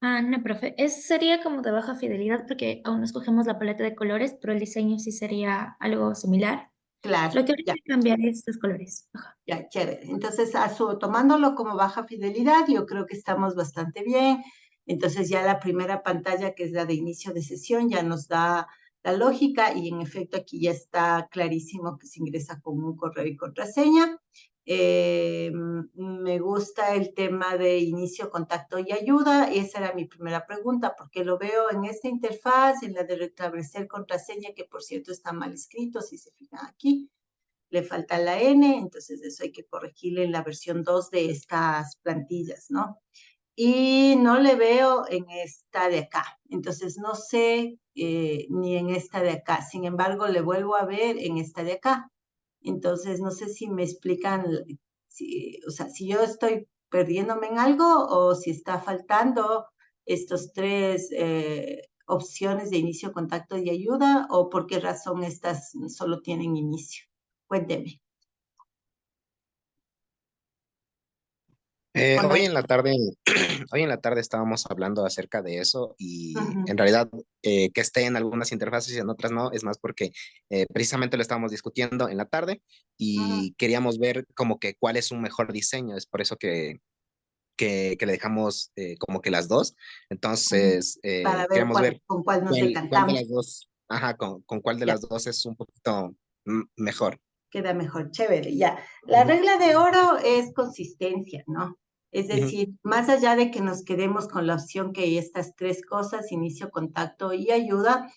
No, profe, sería como de baja fidelidad porque aún no escogemos la paleta de colores, pero el diseño sí sería algo similar. Claro, Lo que habría ya. que cambiar es los colores. Ajá. Ya, chévere. Entonces, tomándolo como baja fidelidad, yo creo que estamos bastante bien. Entonces, ya la primera pantalla, que es la de inicio de sesión, ya nos da la lógica, y en efecto aquí ya está clarísimo que se ingresa con un correo y contraseña. Me gusta el tema de inicio, contacto y ayuda. Esa era mi primera pregunta, porque lo veo en esta interfaz, en la de restablecer contraseña, que por cierto está mal escrito, si se fijan aquí. Le falta la N, entonces eso hay que corregirle en la versión 2 de estas plantillas, ¿no? Y no le veo en esta de acá, entonces no sé ni en esta de acá, sin embargo le vuelvo a ver en esta de acá. Entonces, no sé si me explican, o sea, si yo estoy perdiéndome en algo o si está faltando estos tres opciones de inicio, contacto y ayuda, o por qué razón estas solo tienen inicio. Cuénteme. Hola. Hoy en la tarde, hoy en la tarde estábamos hablando acerca de eso y Ujú, en realidad que esté en algunas interfaces y en otras no, es más porque precisamente lo estábamos discutiendo en la tarde ujú, y queríamos ver como que cuál es un mejor diseño, es por eso que le dejamos como que las dos. ujú. Entonces, Para ver queremos ver con cuál nos cuál de decantamos. las dos, ajá, con cuál de Ya. las dos es un poquito mejor. Queda mejor, chévere, ya. La Ujú, regla de oro es consistencia, ¿no? Es ujú, decir, más allá de que nos quedemos con la opción que hay estas tres cosas, inicio, contacto y ayuda,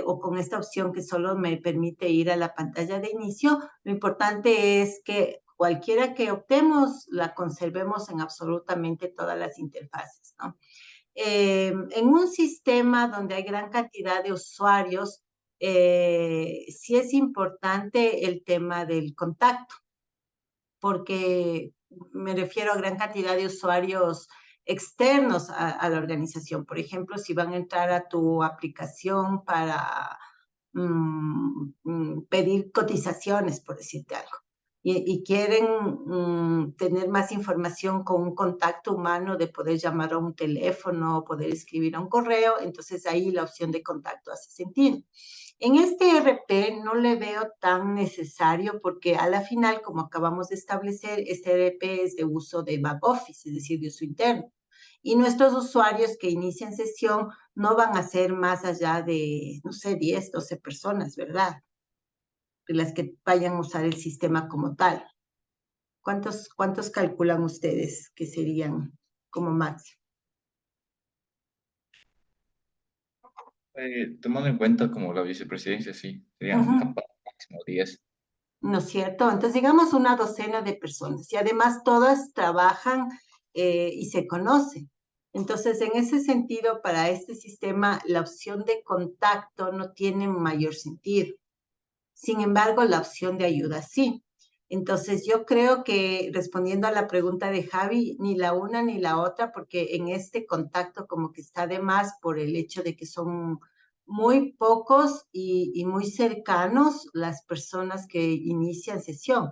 o con esta opción que solo me permite ir a la pantalla de inicio, lo importante es que cualquiera que optemos, la conservemos en absolutamente todas las interfaces, ¿no? En un sistema donde hay gran cantidad de usuarios, sí es importante el tema del contacto, porque me refiero a gran cantidad de usuarios externos a la organización. Por ejemplo, si van a entrar a tu aplicación para pedir cotizaciones, por decirte algo, y quieren tener más información con un contacto humano de poder llamar a un teléfono o poder escribir a un correo, entonces ahí la opción de contacto hace sentido. En este ERP no le veo tan necesario porque a la final, como acabamos de establecer, este ERP es de uso de back office, es decir, de uso interno. Y nuestros usuarios que inician sesión no van a ser más allá de, no sé, 10, 12 personas, ¿verdad? De las que vayan a usar el sistema como tal. ¿Cuántos calculan ustedes que serían como máximo? Tomando en cuenta como la vicepresidencia, sí, serían Ujú. capaz máximo 10. ¿No es cierto? Entonces, digamos una docena de personas y además todas trabajan y se conocen. Entonces, en ese sentido, para este sistema, la opción de contacto no tiene mayor sentido. Sin embargo, la opción de ayuda sí. Entonces, yo creo que respondiendo a la pregunta de Javi, ni la una ni la otra, porque en este contacto como que está de más por el hecho de que son muy pocos y muy cercanos las personas que inician sesión.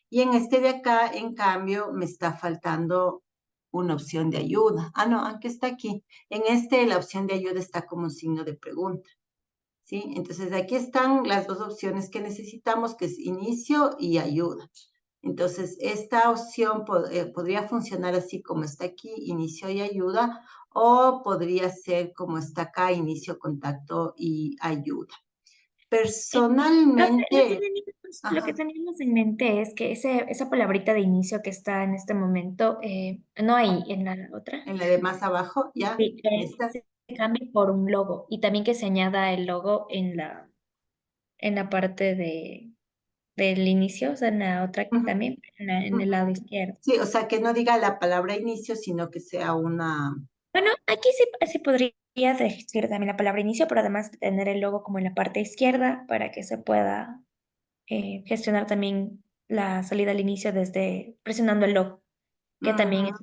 Y en este de acá, en cambio, me está faltando una opción de ayuda. Ah, no, aunque está aquí. En este, la opción de ayuda está como un signo de pregunta. ¿Sí? Entonces, aquí están las dos opciones que necesitamos, que es inicio y ayuda. Entonces, esta opción podría funcionar así como está aquí, inicio y ayuda, o podría ser como está acá, inicio, contacto y ayuda. Personalmente, Lo que ajá, teníamos en mente es que esa palabrita de inicio que está en este momento, no hay en la otra, en la de más abajo, ya, sí, esta. se cambie por un logo y también que se añada el logo en la parte del inicio, o sea, en la otra Ujú, también, en el ujú. lado izquierdo. Sí, o sea, que no diga la palabra inicio, sino que sea una. Bueno, aquí sí podría decir también la palabra inicio, pero además tener el logo como en la parte izquierda para que se pueda gestionar también la salida al inicio desde presionando el logo, que también Ujú.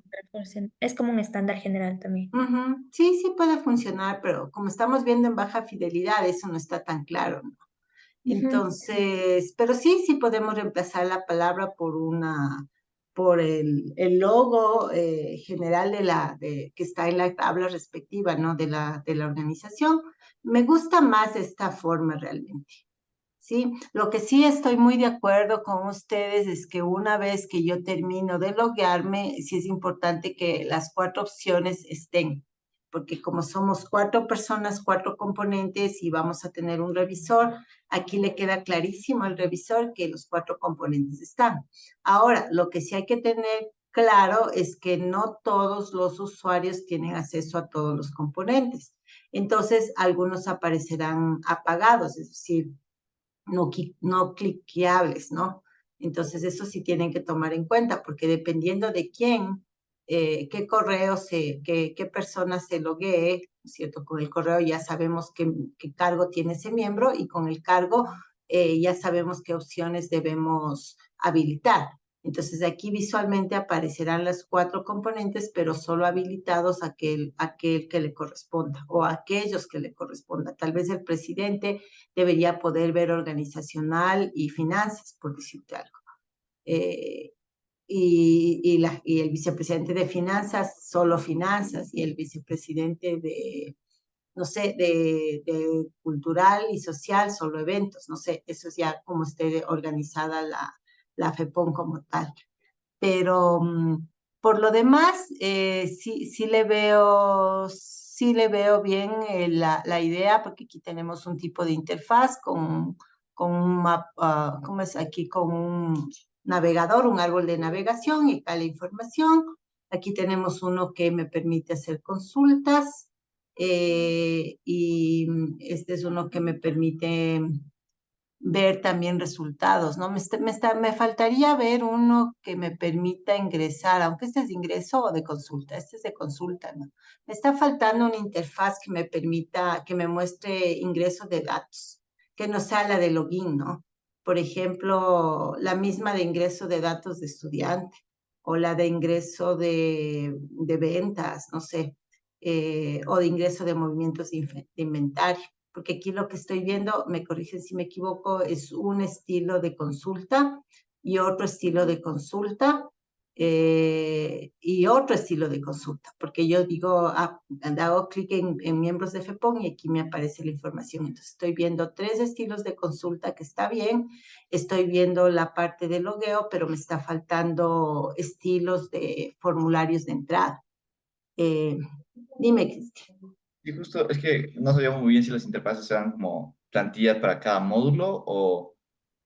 es como un estándar general también. Ujú. Sí, sí puede funcionar, pero como estamos viendo en baja fidelidad, eso no está tan claro, ¿no? Ujú. Entonces, pero sí, sí podemos reemplazar la palabra por el logo general que está en la tabla respectiva, ¿no? De la organización. Me gusta más esta forma realmente. Sí, lo que sí estoy muy de acuerdo con ustedes es que una vez que yo termino de loguearme, sí es importante que las 4 opciones estén. porque como somos 4 personas, 4 componentes y vamos a tener un revisor, aquí le queda clarísimo al revisor que los 4 componentes están. Ahora, lo que sí hay que tener claro es que no todos los usuarios tienen acceso a todos los componentes. Entonces, algunos aparecerán apagados, es decir, no cliqueables, ¿no? Entonces, eso sí tienen que tomar en cuenta, porque dependiendo de quién, qué correo, qué persona se loguee, ¿no es cierto? Con el correo ya sabemos qué cargo tiene ese miembro y con el cargo ya sabemos qué opciones debemos habilitar. Entonces, aquí visualmente aparecerán las 4 componentes, pero solo habilitados aquel que le corresponda o aquellos que le corresponda. Tal vez el presidente debería poder ver organizacional y finanzas, por decirte algo. Y el vicepresidente de finanzas, solo finanzas, y el vicepresidente de, no sé, de cultural y social, solo eventos, no sé, eso es ya como esté organizada la FEPON como tal. Pero por lo demás, sí le veo bien la idea, porque aquí tenemos un tipo de interfaz con un mapa, ¿cómo es aquí? Con un navegador, un árbol de navegación y tal la información. Aquí tenemos uno que me permite hacer consultas y este es uno que me permite ver también resultados, ¿no? Me faltaría ver uno que me permita ingresar, aunque este es de ingreso o de consulta, este es de consulta, ¿no? Me está faltando una interfaz que me permita, que me muestre ingreso de datos, que no sea la de login, ¿no? Por ejemplo, la misma de ingreso de datos de estudiante o la de ingreso de ventas, no sé, o de ingreso de movimientos de inventario, porque aquí lo que estoy viendo, me corrigen si me equivoco, es un estilo de consulta y otro estilo de consulta y otro estilo de consulta, porque yo digo, hago clic en miembros de FEPON y aquí me aparece la información. Entonces estoy viendo 3 estilos de consulta, que está bien, estoy viendo la parte de logueo, pero me está faltando estilos de formularios de entrada. Dime, Cristian. Y justo es que no sabíamos muy bien si las interfaces eran como plantillas para cada módulo o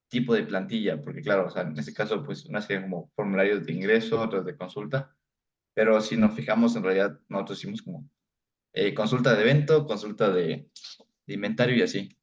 tipo de plantilla, porque claro, o sea, en este caso, pues unas serían como formularios de ingreso, otras de consulta, pero si nos fijamos, en realidad nosotros hicimos como consulta de evento, consulta de inventario y así.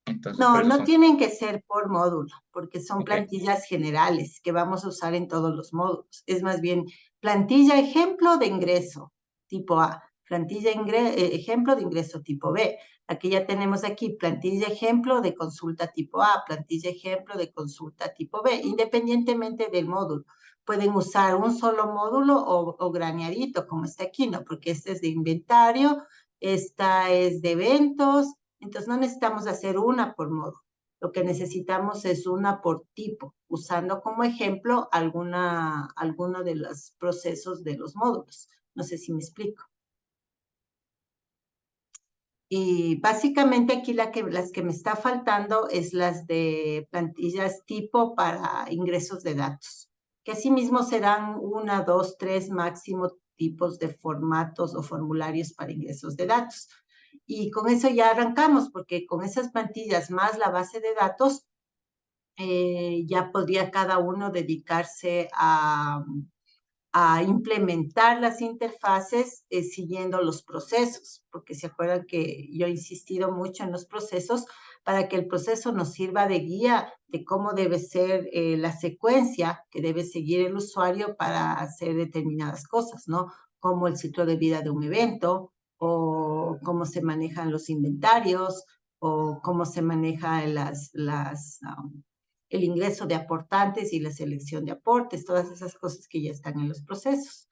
Entonces, por No, eso no son... tienen que ser por módulo, porque son Ok, plantillas generales que vamos a usar en todos los módulos. Es más bien plantilla ejemplo de ingreso tipo A, plantilla ejemplo de ingreso tipo B. Aquí ya tenemos aquí plantilla ejemplo de consulta tipo A, plantilla ejemplo de consulta tipo B, independientemente del módulo. Pueden usar un solo módulo o graneadito, como está aquí, ¿no? Porque este es de inventario, esta es de eventos. Entonces no necesitamos hacer una por módulo. Lo que necesitamos es una por tipo, usando como ejemplo alguno de los procesos de los módulos. No sé si me explico. Y básicamente aquí las que me está faltando es las de plantillas tipo para ingresos de datos, que asimismo serán 1, 2, 3 máximo tipos de formatos o formularios para ingresos de datos. Y con eso ya arrancamos, porque con esas plantillas más la base de datos, ya podría cada uno dedicarse a implementar las interfaces siguiendo los procesos, porque se acuerdan que yo he insistido mucho en los procesos para que el proceso nos sirva de guía de cómo debe ser la secuencia que debe seguir el usuario para hacer determinadas cosas, ¿no? Como el ciclo de vida de un evento, o cómo se manejan los inventarios, o cómo se maneja el ingreso de aportantes y la selección de aportes, todas esas cosas que ya están en los procesos.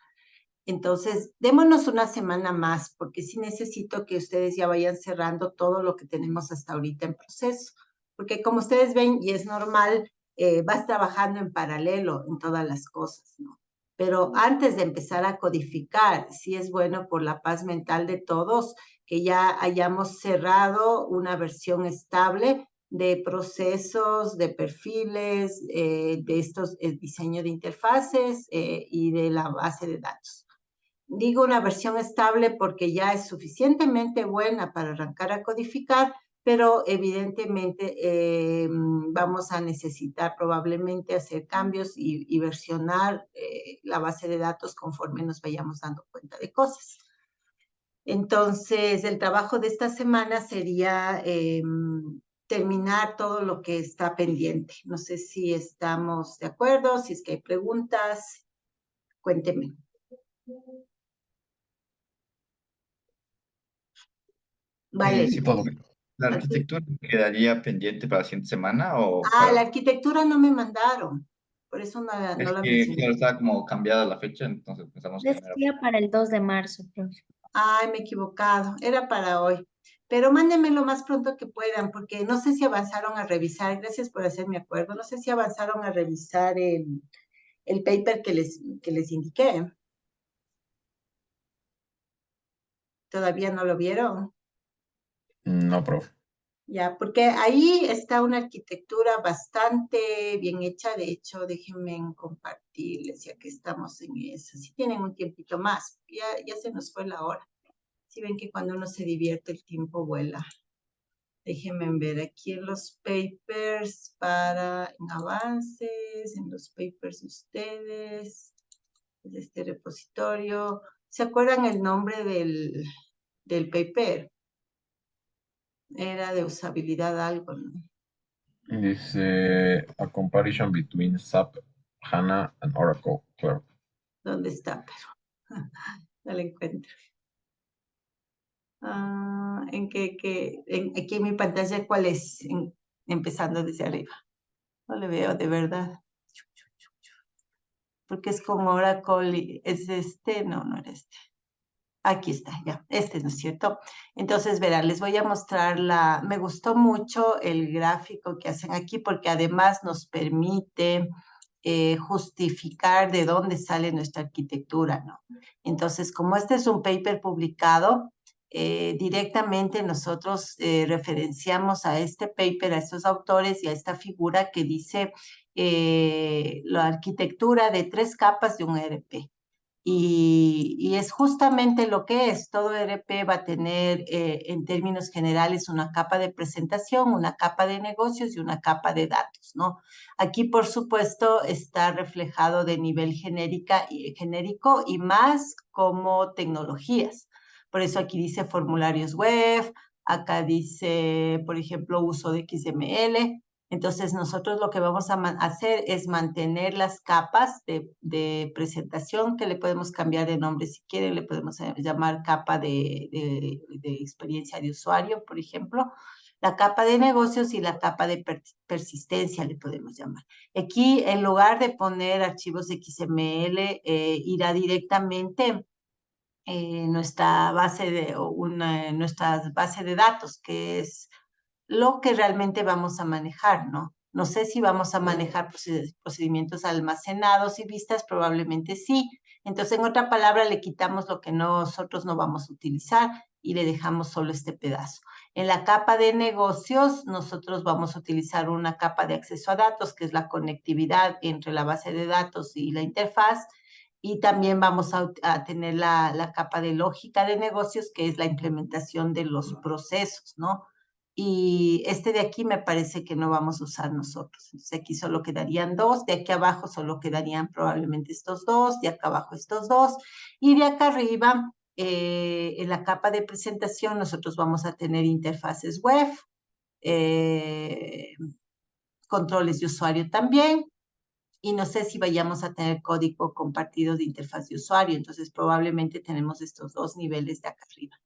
Entonces, démonos una semana más, porque sí necesito que ustedes ya vayan cerrando todo lo que tenemos hasta ahorita en proceso, porque como ustedes ven, y es normal, vas trabajando en paralelo en todas las cosas, ¿no? Pero antes de empezar a codificar, sí es bueno por la paz mental de todos que ya hayamos cerrado una versión estable de procesos, de perfiles, de estos diseño de interfaces y de la base de datos. Digo una versión estable porque ya es suficientemente buena para arrancar a codificar, pero evidentemente vamos a necesitar probablemente hacer cambios y versionar la base de datos conforme nos vayamos dando cuenta de cosas. Entonces, el trabajo de esta semana sería terminar todo lo que está pendiente. No sé si estamos de acuerdo, si es que hay preguntas, cuénteme. Vale. Sí puedo. ¿La arquitectura quedaría pendiente para la siguiente semana o Ah, la para...? arquitectura no me mandaron, por eso no Es la que mencioné. claro, estaba como cambiada la fecha, entonces pensamos que no era... Decía para el 2 de marzo, profe. Ay, me he equivocado, era para hoy. Pero mándenme lo más pronto que puedan, porque no sé si avanzaron a revisar, gracias por hacerme acuerdo, no sé si avanzaron a revisar el paper que les indiqué. ¿Todavía no lo vieron? No, profe. Ya, porque ahí está una arquitectura bastante bien hecha. De hecho, déjenme compartirles, ya que estamos en eso. Si tienen un tiempito más, ya se nos fue la hora. Si ven que cuando uno se divierte, el tiempo vuela. Déjenme ver aquí en los papers en avances, en los papers de ustedes, de este repositorio. ¿Se acuerdan el nombre del paper? Era de usabilidad algo, ¿no? Dice a comparison between SAP, HANA and Oracle Cloud. ¿Dónde está? Pero no la encuentro. Aquí en mi pantalla, ¿cuál es? Empezando desde arriba. No le veo, de verdad. Porque es con Oracle, es este, no era este. Aquí está, ya, este no es cierto. Entonces, verán, les voy a mostrar me gustó mucho el gráfico que hacen aquí porque además nos permite justificar de dónde sale nuestra arquitectura, ¿no? Entonces, como este es un paper publicado, directamente nosotros referenciamos a este paper, a estos autores y a esta figura que dice la arquitectura de 3 capas de un ERP. Y es justamente lo que es. Todo ERP va a tener, en términos generales, una capa de presentación, una capa de negocios y una capa de datos, ¿no? Aquí, por supuesto, está reflejado de nivel genérico y más como tecnologías. Por eso aquí dice formularios web, acá dice, por ejemplo, uso de XML. Entonces, nosotros lo que vamos a hacer es mantener las capas de presentación, que le podemos cambiar de nombre si quieren, le podemos llamar capa de experiencia de usuario, por ejemplo, la capa de negocios y la capa de persistencia, le podemos llamar. Aquí, en lugar de poner archivos XML, irá directamente nuestra base de datos, que es lo que realmente vamos a manejar, ¿no? No sé si vamos a manejar procedimientos almacenados y vistas, probablemente sí. Entonces, en otra palabra, le quitamos lo que nosotros no vamos a utilizar y le dejamos solo este pedazo. En la capa de negocios, nosotros vamos a utilizar una capa de acceso a datos, que es la conectividad entre la base de datos y la interfaz, y también vamos a tener la capa de lógica de negocios, que es la implementación de los procesos, ¿no? Y este de aquí me parece que no vamos a usar nosotros. Entonces aquí solo quedarían 2, de aquí abajo solo quedarían probablemente estos 2, de acá abajo estos 2, y de acá arriba, en la capa de presentación, nosotros vamos a tener interfaces web, controles de usuario también, y no sé si vayamos a tener código compartido de interfaz de usuario, entonces probablemente tenemos estos 2 niveles de acá arriba.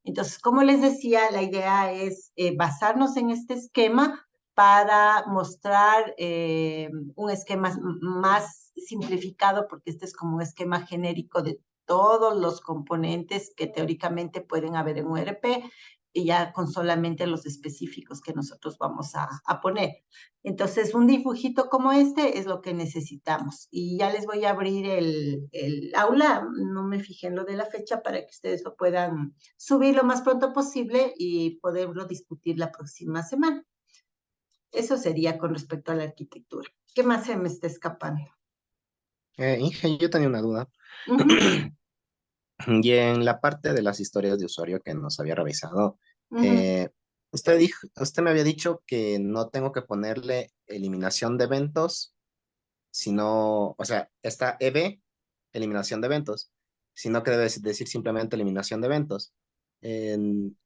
Entonces, como les decía, la idea es basarnos en este esquema para mostrar un esquema más simplificado, porque este es como un esquema genérico de todos los componentes que teóricamente pueden haber en un ERP, y ya con solamente los específicos que nosotros vamos a poner. Entonces, un dibujito como este es lo que necesitamos. Y ya les voy a abrir el aula. No me fijé en lo de la fecha para que ustedes lo puedan subir lo más pronto posible y poderlo discutir la próxima semana. Eso sería con respecto a la arquitectura. ¿Qué más se me está escapando? Inge, yo tenía una duda. Ujú. Y en la parte de las historias de usuario que nos había revisado, Ujú. usted me había dicho que no tengo que ponerle eliminación de eventos, sino, o sea, está EB, eliminación de eventos, sino que debe decir simplemente eliminación de eventos.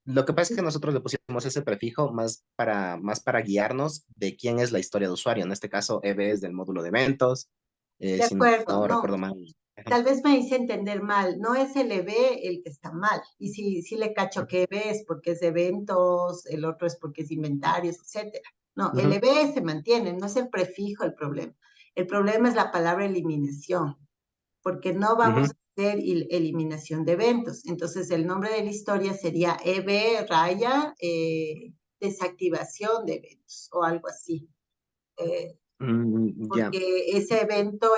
Lo que pasa es que nosotros le pusimos ese prefijo más para guiarnos de quién es la historia de usuario. En este caso, EB es del módulo de eventos, De si acuerdo, no no. recuerdo mal. Ajá. Tal vez me hice entender mal, no es el EB el que está mal. Y sí le cacho que EB es porque es eventos, el otro es porque es inventarios, etcétera. No, el Ujú, EB se mantiene, no es el prefijo el problema. El problema es la palabra eliminación, porque no vamos ujú. a hacer eliminación de eventos. Entonces, el nombre de la historia sería EB raya desactivación de eventos o algo así. Eh, Ya. porque ese evento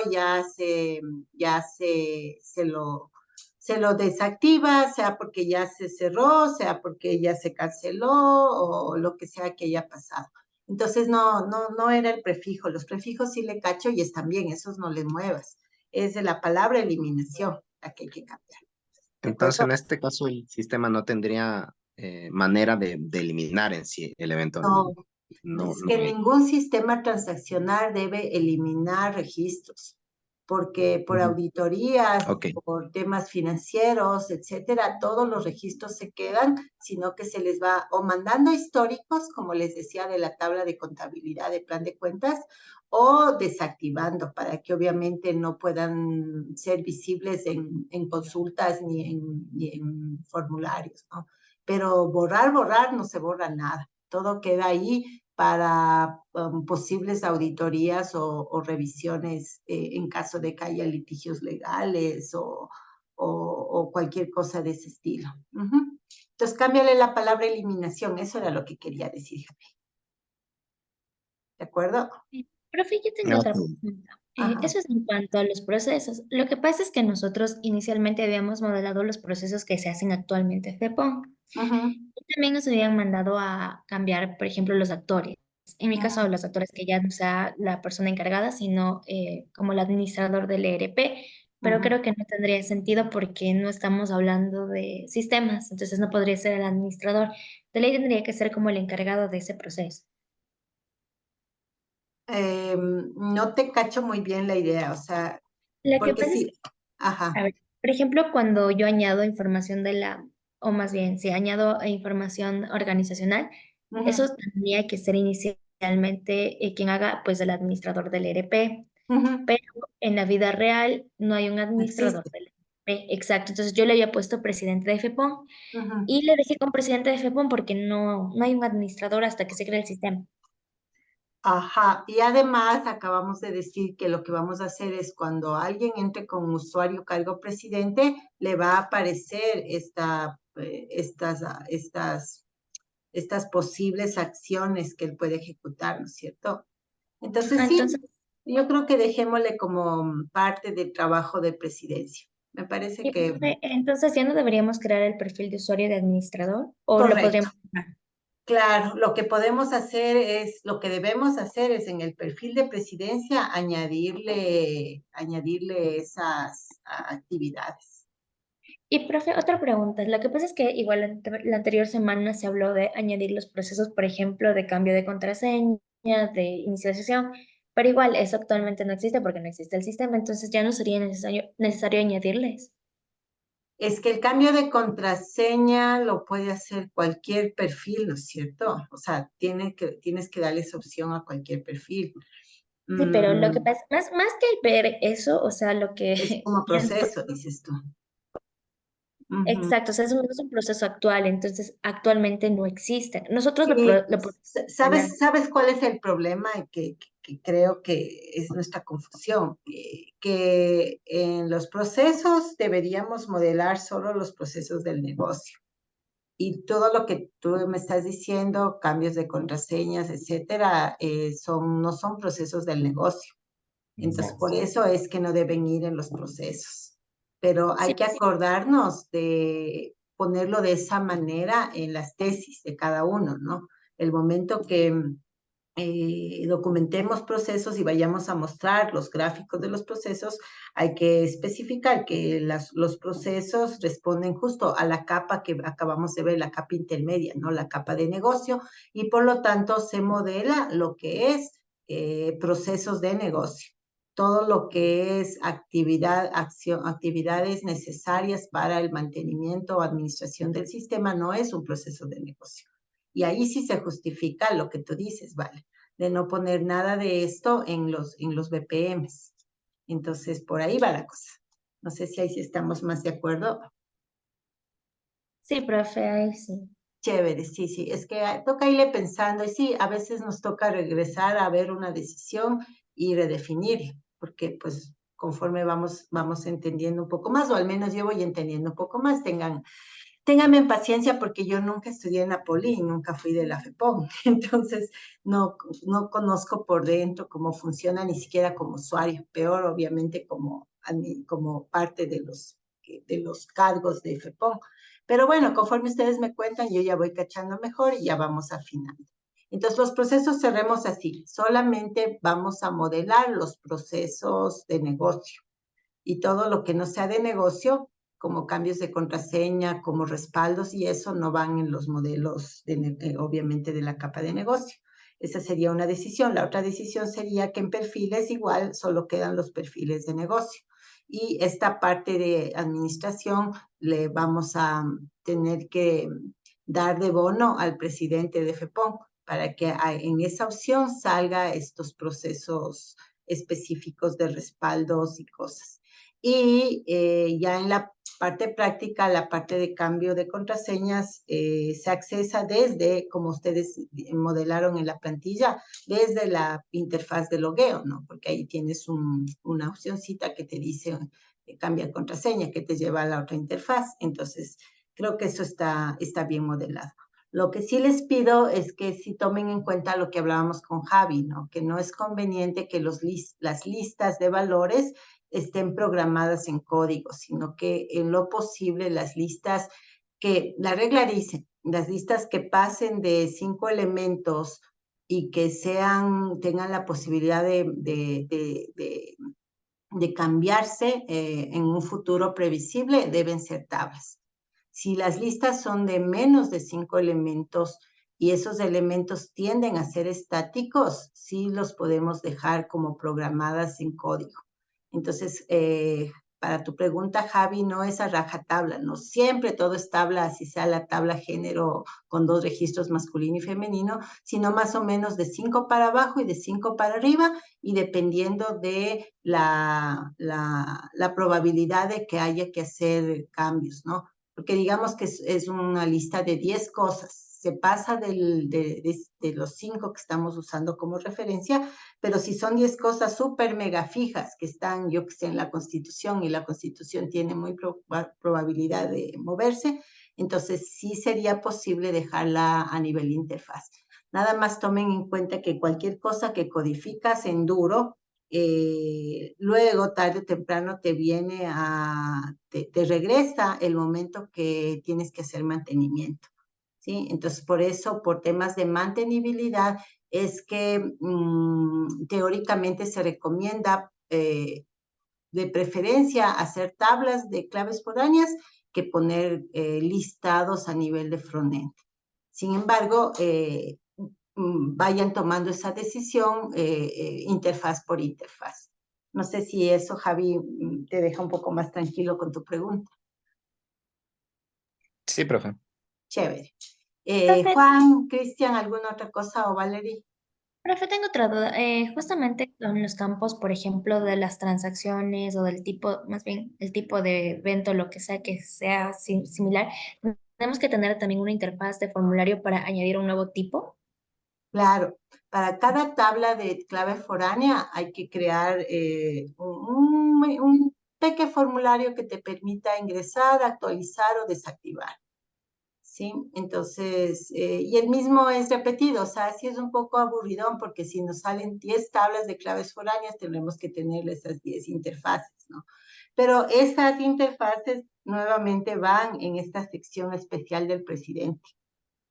se lo desactiva, sea porque ya se cerró, sea porque ya se canceló o lo que sea que haya pasado. Entonces no era el prefijo, los prefijos sí le cacho y están bien, esos no le muevas. Es de la palabra eliminación la que hay que cambiar, ¿de Entonces, acuerdo? en este caso, el sistema no tendría manera de eliminar en sí el evento. No, No, es no que hay. ningún sistema transaccional debe eliminar registros, porque por Ujú. auditorías, Ok. por temas financieros, etcétera, todos los registros se quedan, sino que se les va o mandando históricos, como les decía, de la tabla de contabilidad de plan de cuentas, o desactivando para que obviamente no puedan ser visibles en consultas ni en formularios, ¿no? Pero borrar, no se borra nada. Todo queda ahí para posibles auditorías o revisiones en caso de que haya litigios legales o cualquier cosa de ese estilo. Ujú. Entonces, cámbiale la palabra eliminación, eso era lo que quería decir, Javi. ¿De acuerdo? Sí. Profe, yo tengo Ok. otra pregunta. Ajá. Eso es en cuanto a los procesos. Lo que pasa es que nosotros inicialmente habíamos modelado los procesos que se hacen actualmente en FEPON. Ujú, Y también nos habían mandado a cambiar, por ejemplo, los actores. En mi caso, ujú. los actores que ya no sea la persona encargada, sino como el administrador del ERP. Pero Ujú. creo que no tendría sentido porque no estamos hablando de sistemas, entonces no podría ser el administrador. De ley tendría que ser como el encargado de ese proceso. No te cacho muy bien la idea, o sea, Lo que porque pasa es que, sí, ajá. a ver, por ejemplo, cuando yo añado información de o más bien, si añado información organizacional, Ujú, eso tendría que ser inicialmente quien haga, pues, el administrador del ERP, ujú. pero en la vida real no hay un No administrador existe. del ERP, exacto. Entonces yo le había puesto presidente de FEPON Ujú. y le dejé con presidente de FEPON porque no hay un administrador hasta que se cree el sistema. Ajá, y además acabamos de decir que lo que vamos a hacer es cuando alguien entre con usuario cargo presidente, le va a aparecer estas posibles acciones que él puede ejecutar, ¿no es cierto? Ah, Entonces entonces, sí, yo creo que dejémosle como parte del trabajo de presidencia. Me parece y, que profe, entonces ya no deberíamos crear el perfil de usuario de administrador o lo correcto. podríamos dejar? Claro, lo que podemos hacer es, lo que debemos hacer es en el perfil de presidencia añadirle esas actividades. Y profe, otra pregunta. Lo que pasa es que igual la anterior semana se habló de añadir los procesos, por ejemplo, de cambio de contraseña, de inicialización, pero igual eso actualmente no existe porque no existe el sistema, entonces ya no sería necesario añadirles. Es que el cambio de contraseña lo puede hacer cualquier perfil, ¿no es cierto? O sea, tienes que darle esa opción a cualquier perfil. Sí, pero lo que Mm, pasa, más que ver eso, o sea, lo es que... como proceso, dices tú. Ujú. Exacto, o sea, es un proceso actual, entonces actualmente no existe. Nosotros Sí, lo podemos hablar. ¿sabes cuál es el problema? Que creo que es nuestra confusión, que en los procesos deberíamos modelar solo los procesos del negocio. Y todo lo que tú me estás diciendo, cambios de contraseñas, etcétera, no son procesos del negocio. Entonces, por eso es que no deben ir en los procesos. Pero hay Sí, que acordarnos de ponerlo de esa manera en las tesis de cada uno, ¿no? El momento documentemos procesos y vayamos a mostrar los gráficos de los procesos, hay que especificar que los procesos responden justo a la capa que acabamos de ver, la capa intermedia, ¿no? La capa de negocio, y por lo tanto se modela lo que es procesos de negocio. Todo lo que es actividades necesarias para el mantenimiento o administración del sistema no es un proceso de negocio. Y ahí sí se justifica lo que tú dices, ¿vale? De no poner nada de esto en los BPMs. Entonces, por ahí va la cosa. No sé si ahí sí estamos más de acuerdo. Sí, profe, ahí sí. Chévere, sí, sí. Es que toca irle pensando. Y sí, a veces nos toca regresar a ver una decisión y redefinirla, porque pues conforme vamos entendiendo un poco más, o al menos yo voy entendiendo un poco más, ténganme paciencia porque yo nunca estudié en la Poli y nunca fui de la FEPOM, entonces no conozco por dentro cómo funciona ni siquiera como usuario, peor obviamente como parte de los cargos de FEPOM. Pero bueno, conforme ustedes me cuentan, yo ya voy cachando mejor y ya vamos afinando. Entonces, los procesos cerremos así, solamente vamos a modelar los procesos de negocio y todo lo que no sea de negocio, como cambios de contraseña, como respaldos, y eso no van en los modelos, obviamente, de la capa de negocio. Esa sería una decisión. La otra decisión sería que en perfiles igual solo quedan los perfiles de negocio. Y esta parte de administración le vamos a tener que dar de bono al presidente de FEPON para que en esa opción salga estos procesos específicos de respaldos y cosas. Y ya en la parte práctica, la parte de cambio de contraseñas, se accesa desde, como ustedes modelaron en la plantilla, desde la interfaz de logueo, ¿no? Porque ahí tienes una opcióncita que te dice cambia contraseña, que te lleva a la otra interfaz. Entonces, creo que eso está bien modelado. Lo que sí les pido es que sí tomen en cuenta lo que hablábamos con Javi, ¿no? Que no es conveniente que las listas de valores estén programadas en código, sino que en lo posible las listas que, la regla dice, las listas que pasen de 5 elementos y que tengan la posibilidad de cambiarse en un futuro previsible, deben ser tablas. Si las listas son de menos de 5 elementos y esos elementos tienden a ser estáticos, sí los podemos dejar como programadas en código. Entonces, para tu pregunta, Javi, no es a rajatabla, no siempre todo es tabla, así sea la tabla género con 2 registros masculino y femenino, sino más o menos de 5 para abajo y de 5 para arriba, y dependiendo de la probabilidad de que haya que hacer cambios, ¿no? Porque digamos que es una lista de 10 cosas, se pasa de los 5 que estamos usando como referencia, pero si son 10 cosas súper mega fijas que están, yo que sé, en la Constitución, y la Constitución tiene muy probabilidad de moverse, entonces sí sería posible dejarla a nivel interfaz. Nada más tomen en cuenta que cualquier cosa que codificas en duro, luego tarde o temprano te regresa el momento que tienes que hacer mantenimiento, ¿sí? Entonces, por eso, por temas de mantenibilidad, es que teóricamente se recomienda de preferencia hacer tablas de claves foráneas que poner listados a nivel de frontend. Sin embargo, vayan tomando esa decisión interfaz por interfaz. No sé si eso, Javi, te deja un poco más tranquilo con tu pregunta. Sí, profe. Chévere. Profe, Juan, Cristian, ¿alguna otra cosa o Valerie? profe, tengo otra duda. Justamente con los campos, por ejemplo, de las transacciones o del tipo, más bien el tipo de evento, lo que sea similar, tenemos que tener también una interfaz de formulario para añadir un nuevo tipo. Claro, para cada tabla de clave foránea hay que crear un pequeño formulario que te permita ingresar, actualizar o desactivar, ¿sí? Entonces, y el mismo es repetido, o sea, sí es un poco aburridón porque si nos salen 10 tablas de claves foráneas, tenemos que tener esas 10 interfaces, ¿no? Pero esas interfaces nuevamente van en esta sección especial del presidente.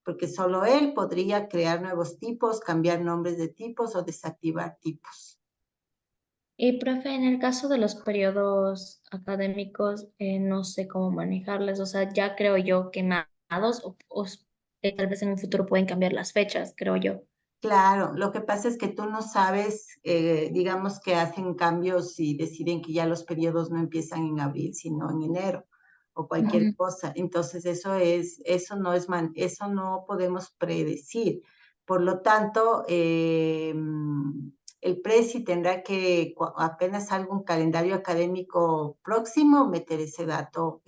porque solo él podría crear nuevos tipos, cambiar nombres de tipos o desactivar tipos. Y profe, en el caso de los periodos académicos, no sé cómo manejarles, o sea, ya creo yo quemados tal vez en un futuro pueden cambiar las fechas, creo yo. Claro, lo que pasa es que tú no sabes, digamos que hacen cambios y deciden que ya los periodos no empiezan en abril, sino en enero o cualquier Ujú. cosa. Entonces eso no podemos predecir. Por lo tanto, el PRESI tendrá que, apenas salga un calendario académico próximo, meter ese dato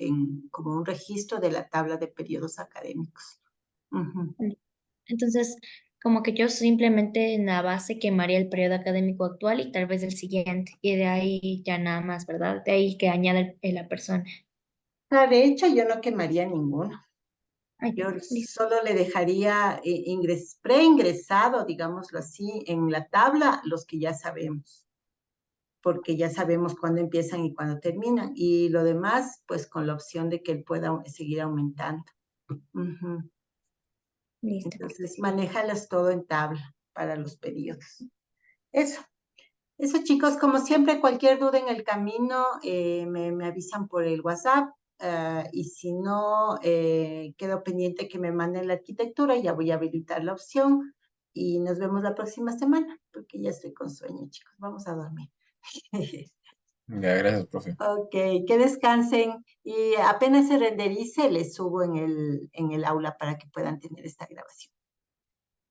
como un registro de la tabla de periodos académicos. Ujú. Entonces, como que yo simplemente en la base quemaría el periodo académico actual y tal vez el siguiente, y de ahí ya nada más, ¿verdad? De ahí que añada la persona. De hecho, yo no quemaría ninguno. Ah, ya, Yo listo. solo le dejaría preingresado, digámoslo así, en la tabla los que ya sabemos, porque ya sabemos cuándo empiezan y cuándo terminan. Y lo demás, pues con la opción de que él pueda seguir aumentando. Ujú. Listo. Entonces, manéjalas todo en tabla para los periodos. Eso. Eso, chicos, como siempre, cualquier duda en el camino, me avisan por el WhatsApp. Y si no, quedo pendiente que me manden la arquitectura, ya voy a habilitar la opción y nos vemos la próxima semana, porque ya estoy con sueño, chicos. Vamos a dormir. Ya, gracias, profe. Ok, que descansen y apenas se renderice, les subo en el aula para que puedan tener esta grabación.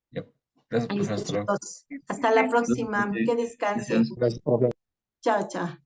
Ya. Gracias, profe. Listo, Hasta luego. chicos. Hasta la Gracias, próxima. profe. Que descansen. Gracias. Gracias, profe. Chao, chao.